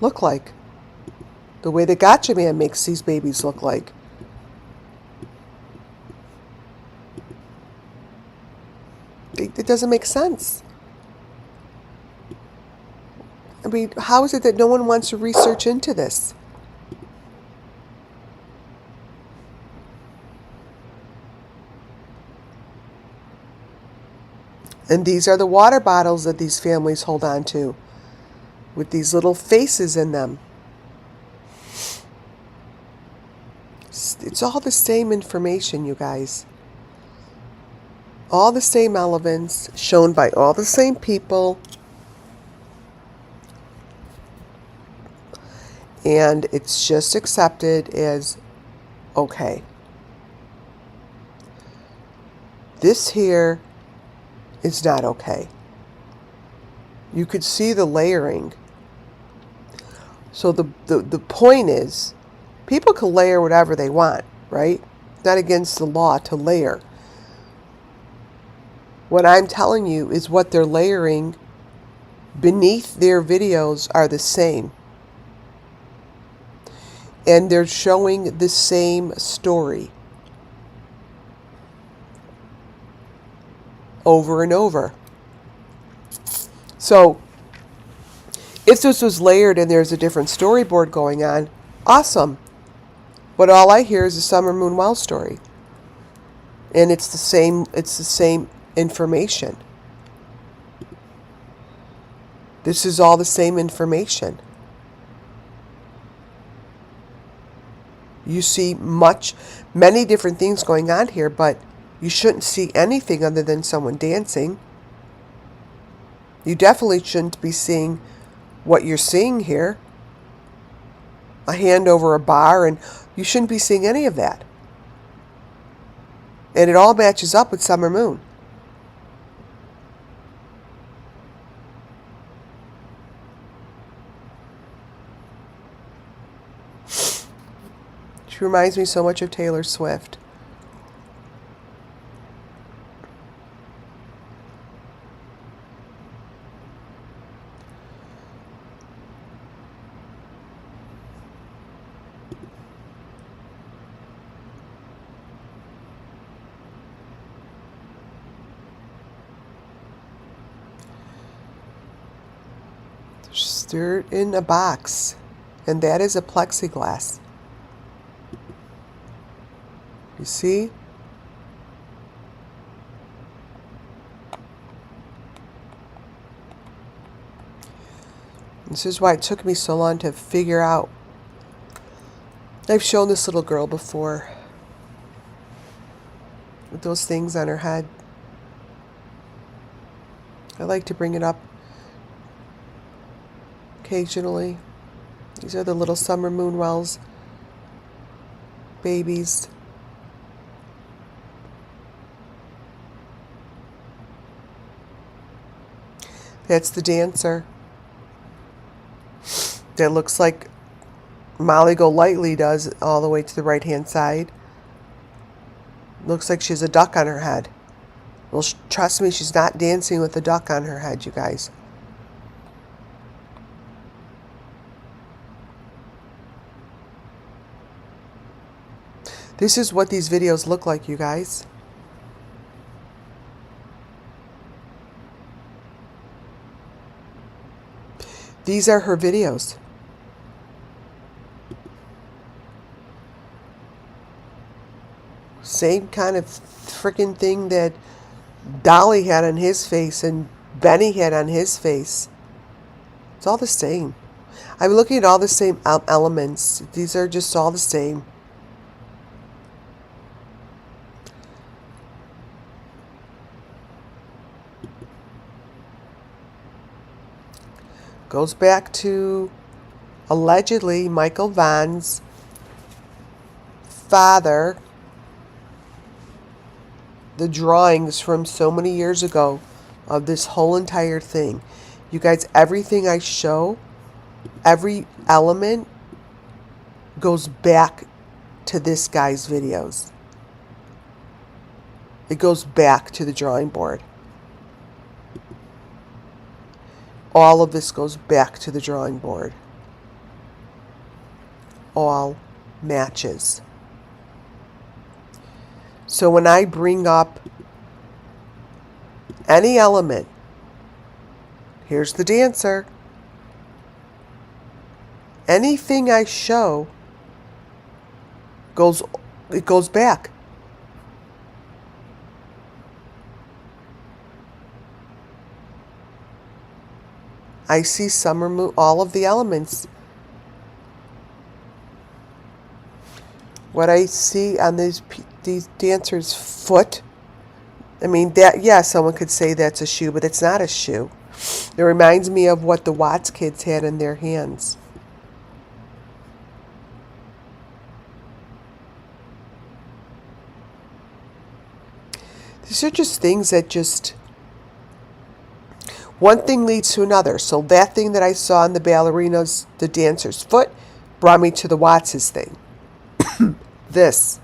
Speaker 1: look like. The way the Gotcha Man makes these babies look like. It doesn't make sense. I mean, how is it that no one wants to research into this? And these are the water bottles that these families hold on to, with these little faces in them. It's all the same information, you guys. All the same elements, shown by all the same people. And it's just accepted as okay. This here is not okay. You could see the layering. So the point is, people can layer whatever they want, right? Not against the law to layer. What I'm telling you is what they're layering beneath their videos are the same. And they're showing the same story over and over. So if this was layered and there's a different storyboard going on, awesome. But all I hear is a Summer Moon Well story. And it's the same information. This is all the same information. You see many different things going on here, but you shouldn't see anything other than someone dancing. You definitely shouldn't be seeing what you're seeing here. A hand over a bar, and you shouldn't be seeing any of that. And it all matches up with Summer Moon. She reminds me so much of Taylor Swift. They're in a box, and that is a plexiglass. You see? This is why it took me so long to figure out. I've shown this little girl before with those things on her head. I like to bring it up occasionally. These are the little summer moon wells babies. That's the dancer. That looks like Molly Golightly does all the way to the right hand side. Looks like she has a duck on her head. Well, trust me, she's not dancing with a duck on her head, you guys. This is what these videos look like, you guys. These are her videos. Same kind of freaking thing that Dolly had on his face and Benny had on his face. It's all the same. I'm looking at all the same elements. These are just all the same. Goes back to allegedly Michael Vaughn's father. The drawings from so many years ago of this whole entire thing. You guys, everything I show, every element goes back to this guy's videos. It goes back to the drawing board. All of this goes back to the drawing board. All matches. So when I bring up any element, here's the dancer. Anything I show goes back. I see summer moon, all of the elements. What I see on these dancers' foot, I mean, that, yeah, someone could say that's a shoe, but it's not a shoe. It reminds me of what the Watts kids had in their hands. These are just things that just, one thing leads to another. So that thing that I saw in the ballerina's, the dancer's foot, brought me to the Watts' thing. This.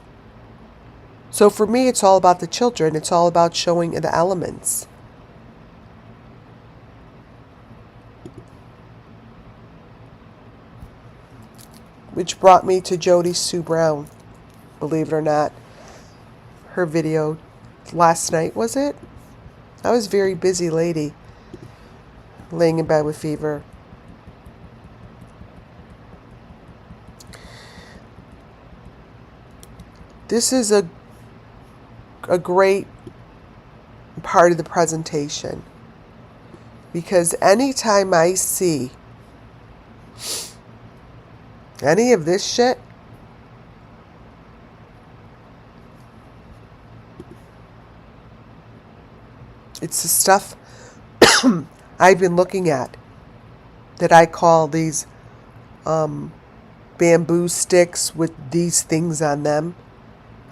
Speaker 1: So for me, it's all about the children. It's all about showing the elements. Which brought me to Jody Sue Brown, believe it or not. Her video last night, was it? I was a very busy lady, laying in bed with fever. This is a great part of the presentation, because anytime I see any of this shit, it's the stuff I've been looking at that I call these bamboo sticks with these things on them.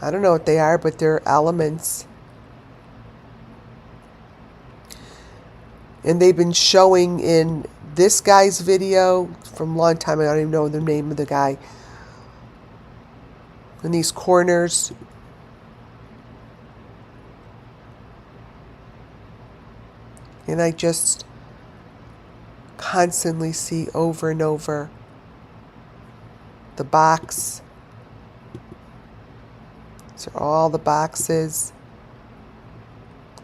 Speaker 1: I don't know what they are, but they're elements. And they've been showing in this guy's video from a long time ago. I don't even know the name of the guy. In these corners. And I just constantly see over and over the box. These are all the boxes.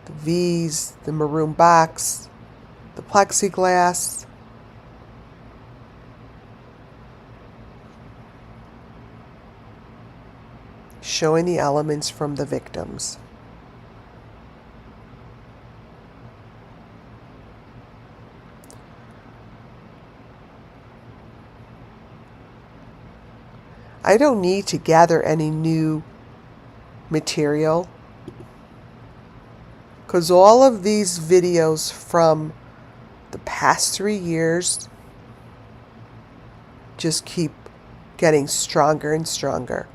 Speaker 1: The V's, the maroon box, the plexiglass. showing the elements from the victims. I don't need to gather any new material because all of these videos from the past 3 years just keep getting stronger and stronger.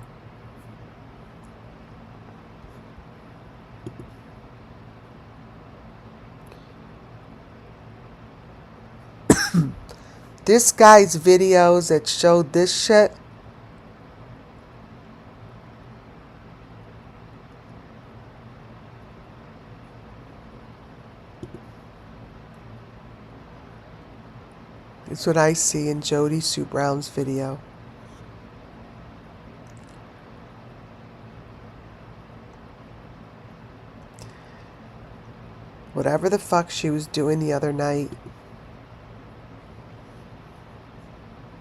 Speaker 1: This guy's videos that showed this shit, it's what I see in Jody Sue Brown's video. Whatever the fuck she was doing the other night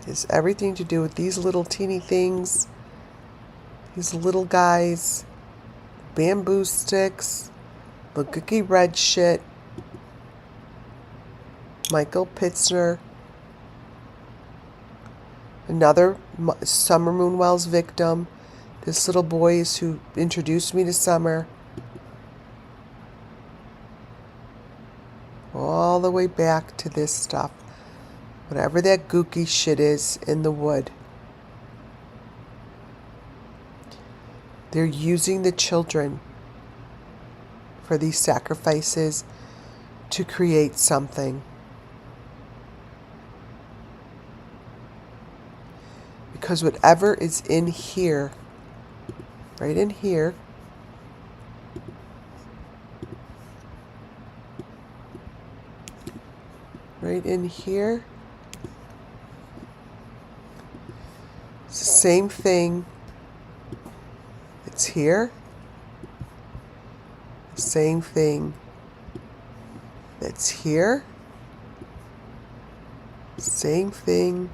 Speaker 1: is everything to do with these little teeny things, these little guys, bamboo sticks, the cookie red shit, Michael Pitzner, another Summer Moonwell's victim. This little boy is who introduced me to Summer. All the way back to this stuff. Whatever that gooky shit is in the wood. They're using the children for these sacrifices to create something. Because whatever is in here, right in here, right in here, it's the same thing. It's here. Same thing that's here. Same thing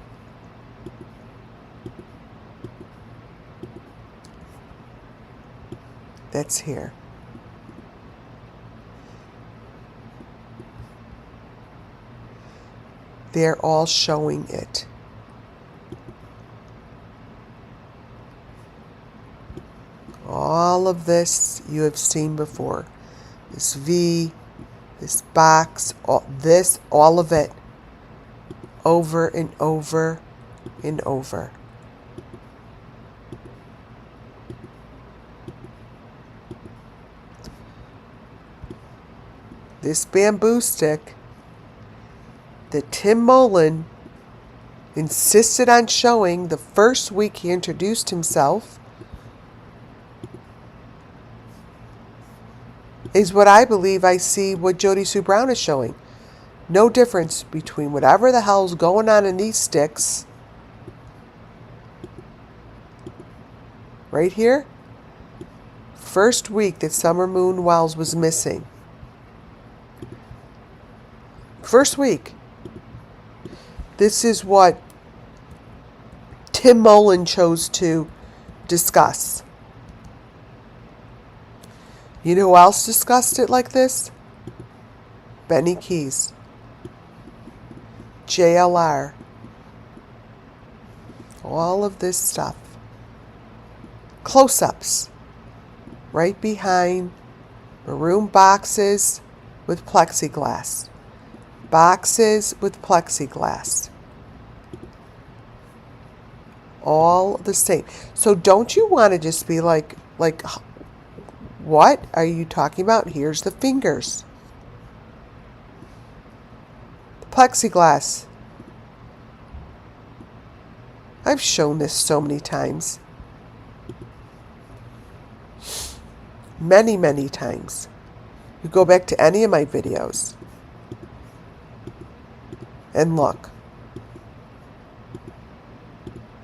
Speaker 1: that's here. They're all showing it. All of this you have seen before. This V, this box, all of it. Over and over and over. This bamboo stick that Tim Mullen insisted on showing the first week he introduced himself is what I believe I see what Jody Sue Brown is showing. No difference between whatever the hell's going on in these sticks. Right here. First week that Summer Moon Wells was missing. First week. This is what Tim Mullen chose to discuss. You know who else discussed it like this? Benny Keys. JLR. All of this stuff. Close-ups. Right behind maroon boxes with plexiglass. Boxes with plexiglass. All the same. So don't you want to just be like, what are you talking about? Here's the fingers. The plexiglass. I've shown this so many times. Many, many times. You go back to any of my videos. And look.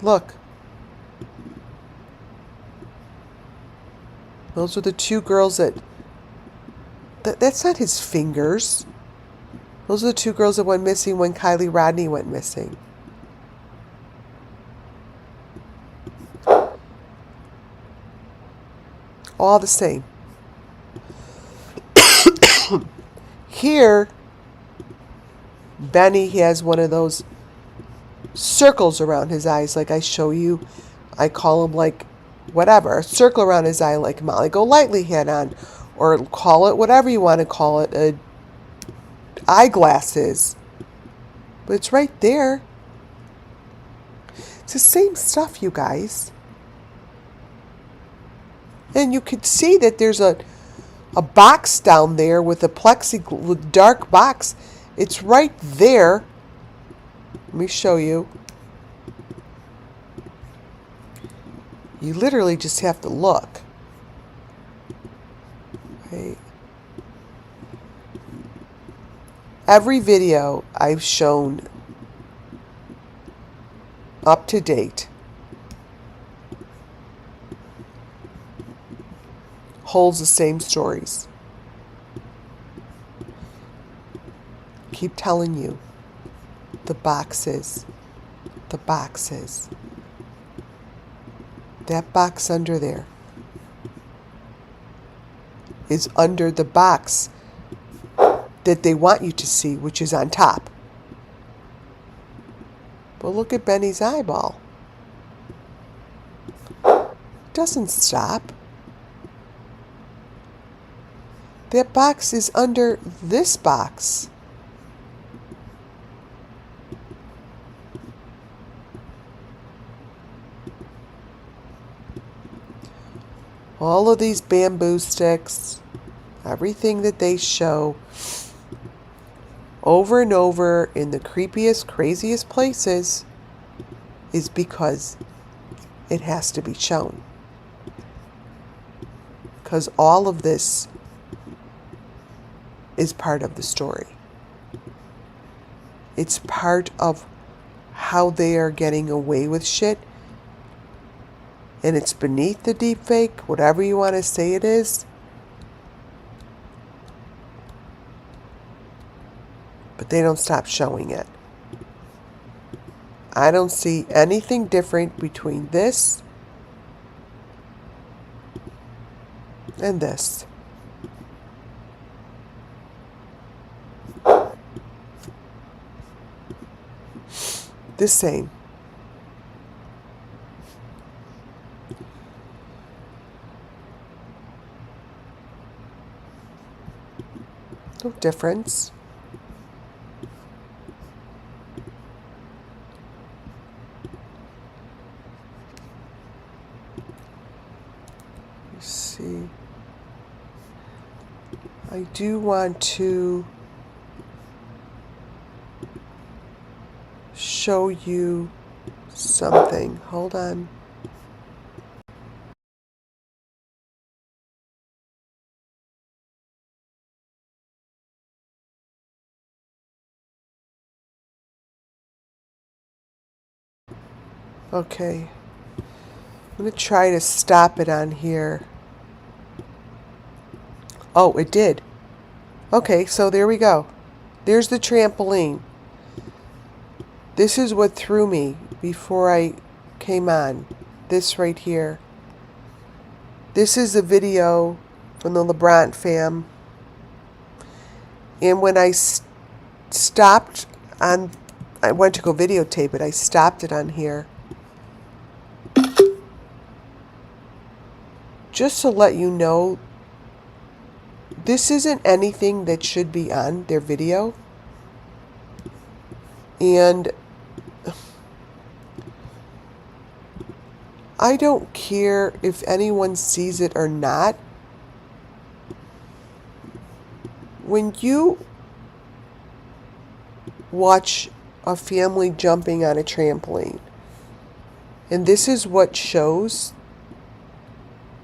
Speaker 1: Look. Those are the two girls that's not his fingers. Those are the two girls that went missing when Kylie Rodney went missing. All the same. Here, Benny has one of those circles around his eyes like I show you. I call him like whatever, a circle around his eye like Molly Golightly had on, or call it whatever you want to call it, eyeglasses. But it's right there. It's the same stuff, you guys. And you could see that there's a box down there with a dark box. It's right there. Let me show you. You literally just have to look. Right. Every video I've shown up to date holds the same stories. Keep telling you, the boxes. That box under there is under the box that they want you to see, which is on top. But look at Benny's eyeball. It doesn't stop. That box is under this box. All of these bamboo sticks, everything that they show over and over in the creepiest, craziest places is because it has to be shown. Because all of this is part of the story. It's part of how they are getting away with shit. And it's beneath the deep fake, whatever you want to say it is. But they don't stop showing it. I don't see anything different between this and this. The same. No difference. Let's see. I do want to show you something. Hold on. Okay. I'm going to try to stop it on here. Oh, it did. Okay, so there we go. There's the trampoline. This is what threw me before I came on. This right here. This is a video from the LeBron fam. And when I stopped on, I went to go videotape it. I stopped it on here. Just to let you know, this isn't anything that should be on their video. And I don't care if anyone sees it or not. When you watch a family jumping on a trampoline, and this is what shows,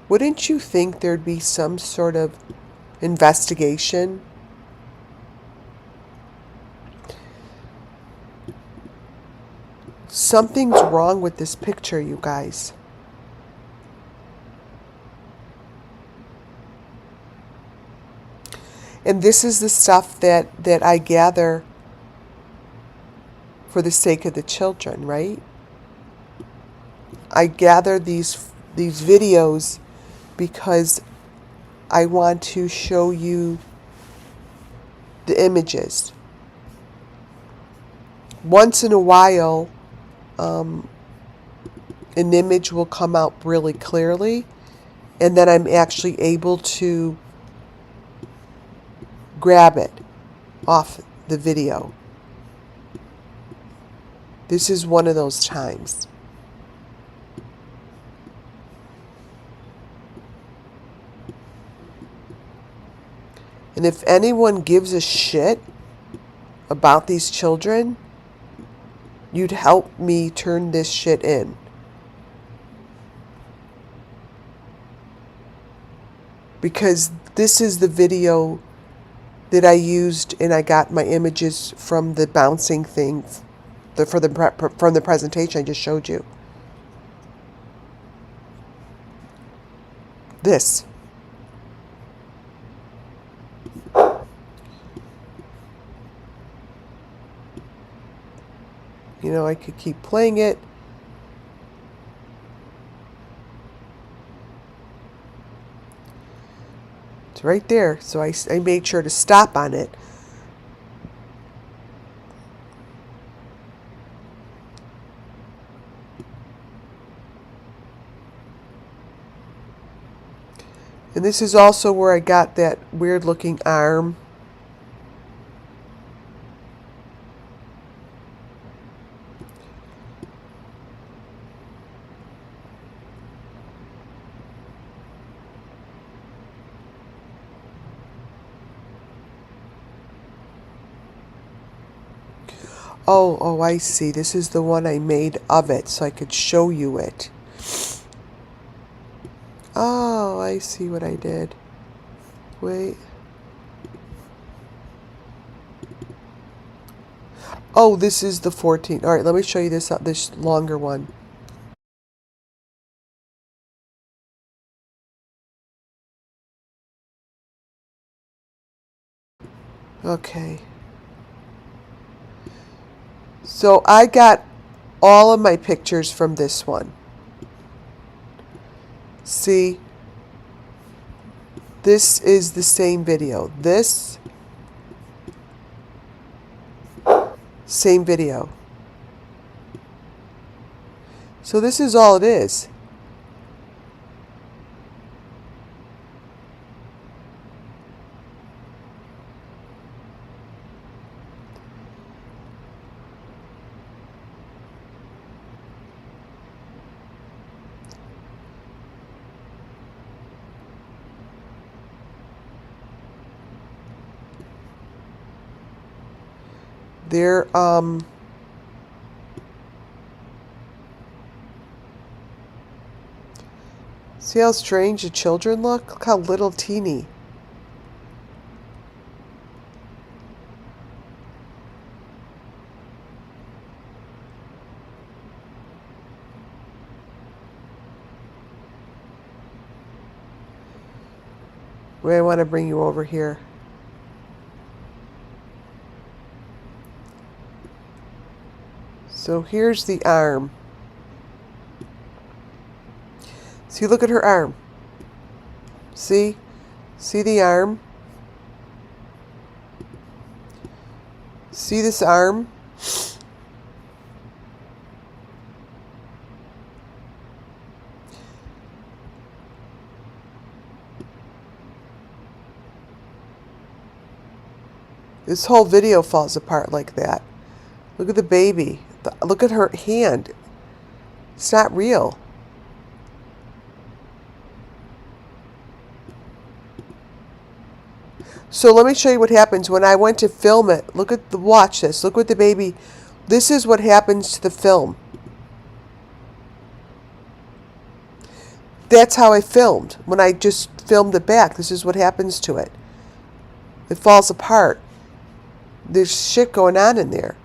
Speaker 1: wouldn't you think there'd be some sort of investigation? Something's wrong with this picture, you guys. And this is the stuff that I gather for the sake of the children, right? I gather these videos because I want to show you the images. Once in a while, an image will come out really clearly, and then I'm actually able to grab it off the video. This is one of those times. And if anyone gives a shit about these children, you'd help me turn this shit in. Because this is the video that I used, and I got my images from the bouncing thing from the presentation I just showed you. This. You know, I could keep playing it. It's right there, so I made sure to stop on it. And this is also where I got that weird looking arm. Oh, I see. This is the one I made of it, so I could show you it. Oh, I see what I did. Wait. Oh, this is the 14. All right, let me show you this longer one. Okay. So I got all of my pictures from this one. See? This is the same video. This, same video. So this is all it is. They're, see how strange the children look? Look how little teeny. Wait, I want to bring you over here. So here's the arm. See, look at her arm. See? See the arm? See this arm? This whole video falls apart like that. Look at the baby. Look at her hand. It's not real. So let me show you what happens when I went to film it. Watch this. Look what the baby, this is what happens to the film. That's how I filmed. When I just filmed it back, this is what happens to it. It falls apart. There's shit going on in there.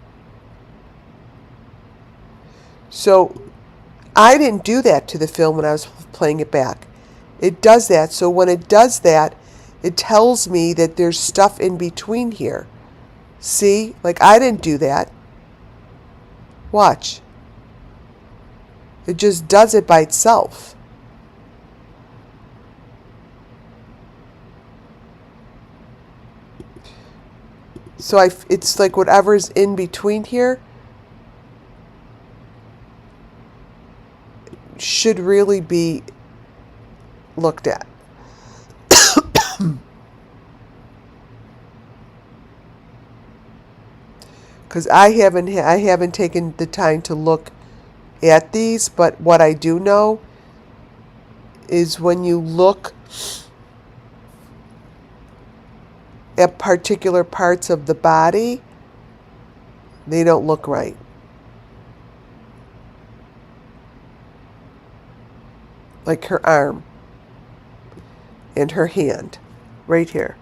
Speaker 1: So I didn't do that to the film when I was playing it back. It does that. So when it does that, it tells me that there's stuff in between here. See? Like, I didn't do that. Watch. It just does it by itself. So it's like whatever's in between here should really be looked at. Because I haven't taken the time to look at these, but what I do know is when you look at particular parts of the body, they don't look right. Like her arm and her hand, right here.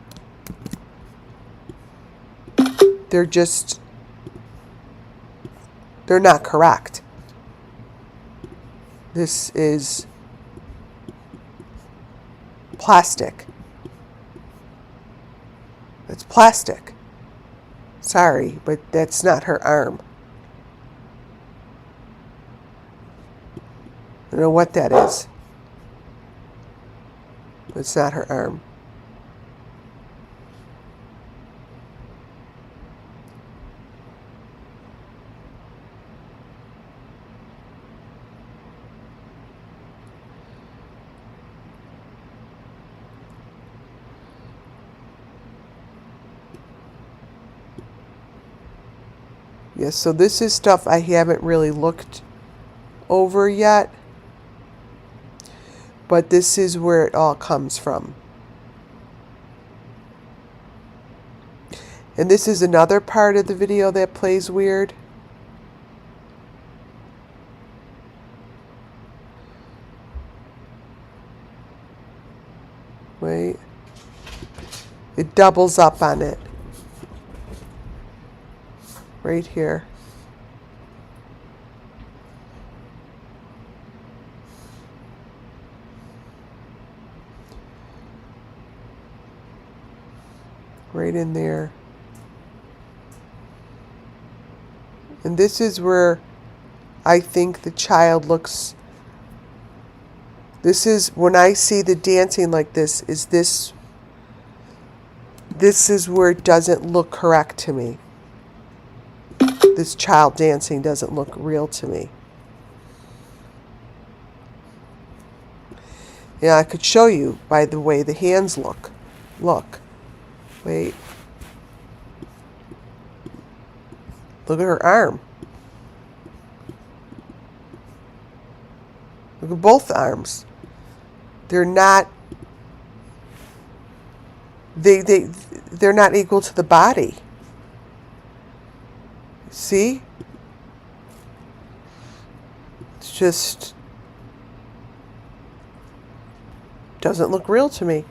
Speaker 1: They're not correct. This is plastic. It's plastic. Sorry, but that's not her arm. I don't know what that is. But it's not her arm. Yes, so this is stuff I haven't really looked over yet. But this is where it all comes from. And this is another part of the video that plays weird. Wait. It doubles up on it. Right here. Right in there. And this is where I think the child looks. This is when I see the dancing like this, this is where it doesn't look correct to me. This child dancing doesn't look real to me. Yeah, I could show you by the way the hands look. Look. Wait. Look at her arm. Look at both arms. They're not they're not equal to the body. See? It's just doesn't look real to me.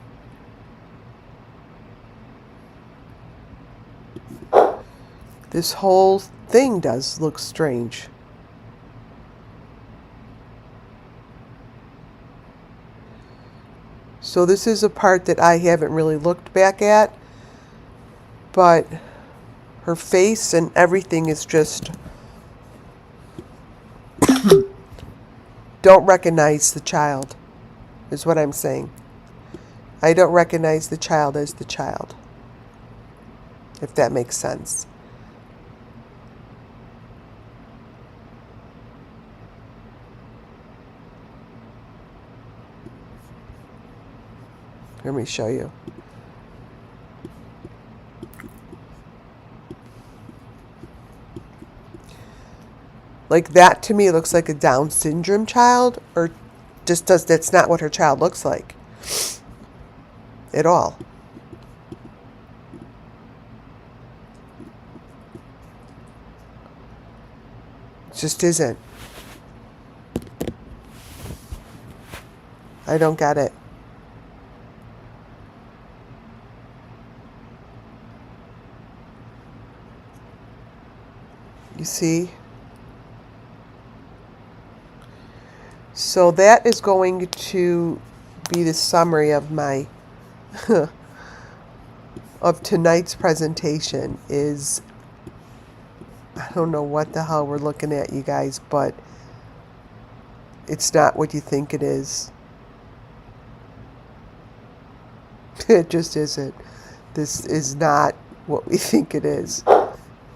Speaker 1: This whole thing does look strange. So this is a part that I haven't really looked back at, but her face and everything is just don't recognize the child, is what I'm saying. I don't recognize the child as the child, if that makes sense. Let me show you. Like that to me looks like a Down syndrome child, or just does, that's not what her child looks like at all. It just isn't. I don't get it. You see? So that is going to be the summary of my of tonight's presentation. Is I don't know what the hell we're looking at, you guys, but it's not what you think it is. It just isn't. This is not what we think it is.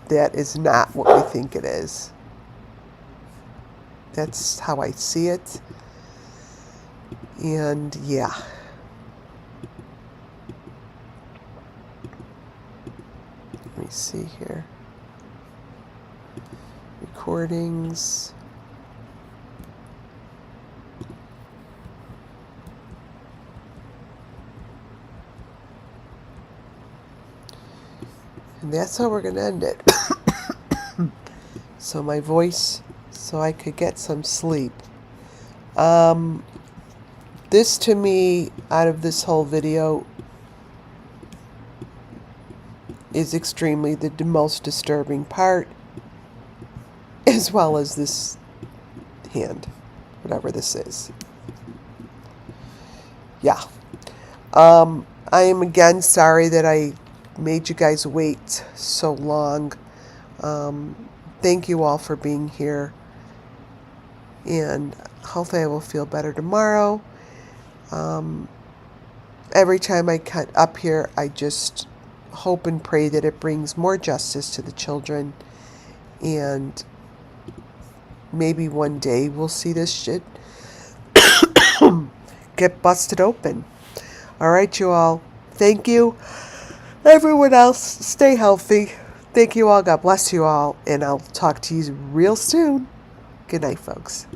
Speaker 1: That is not what we think it is. That's how I see it. And yeah. Let me see here. Recordings. And that's how we're going to end it. So my voice, so I could get some sleep. This to me, out of this whole video, is extremely the most disturbing part, as well as this hand, whatever this is. Yeah. I am again sorry that I made you guys wait so long. Thank you all for being here, and hopefully I will feel better tomorrow. Every time I cut up here, I just hope and pray that it brings more justice to the children, and maybe one day we'll see this shit get busted open. All right, you all. Thank you. Everyone else, stay healthy. Thank you all. God bless you all. And I'll talk to you real soon. Good night, folks.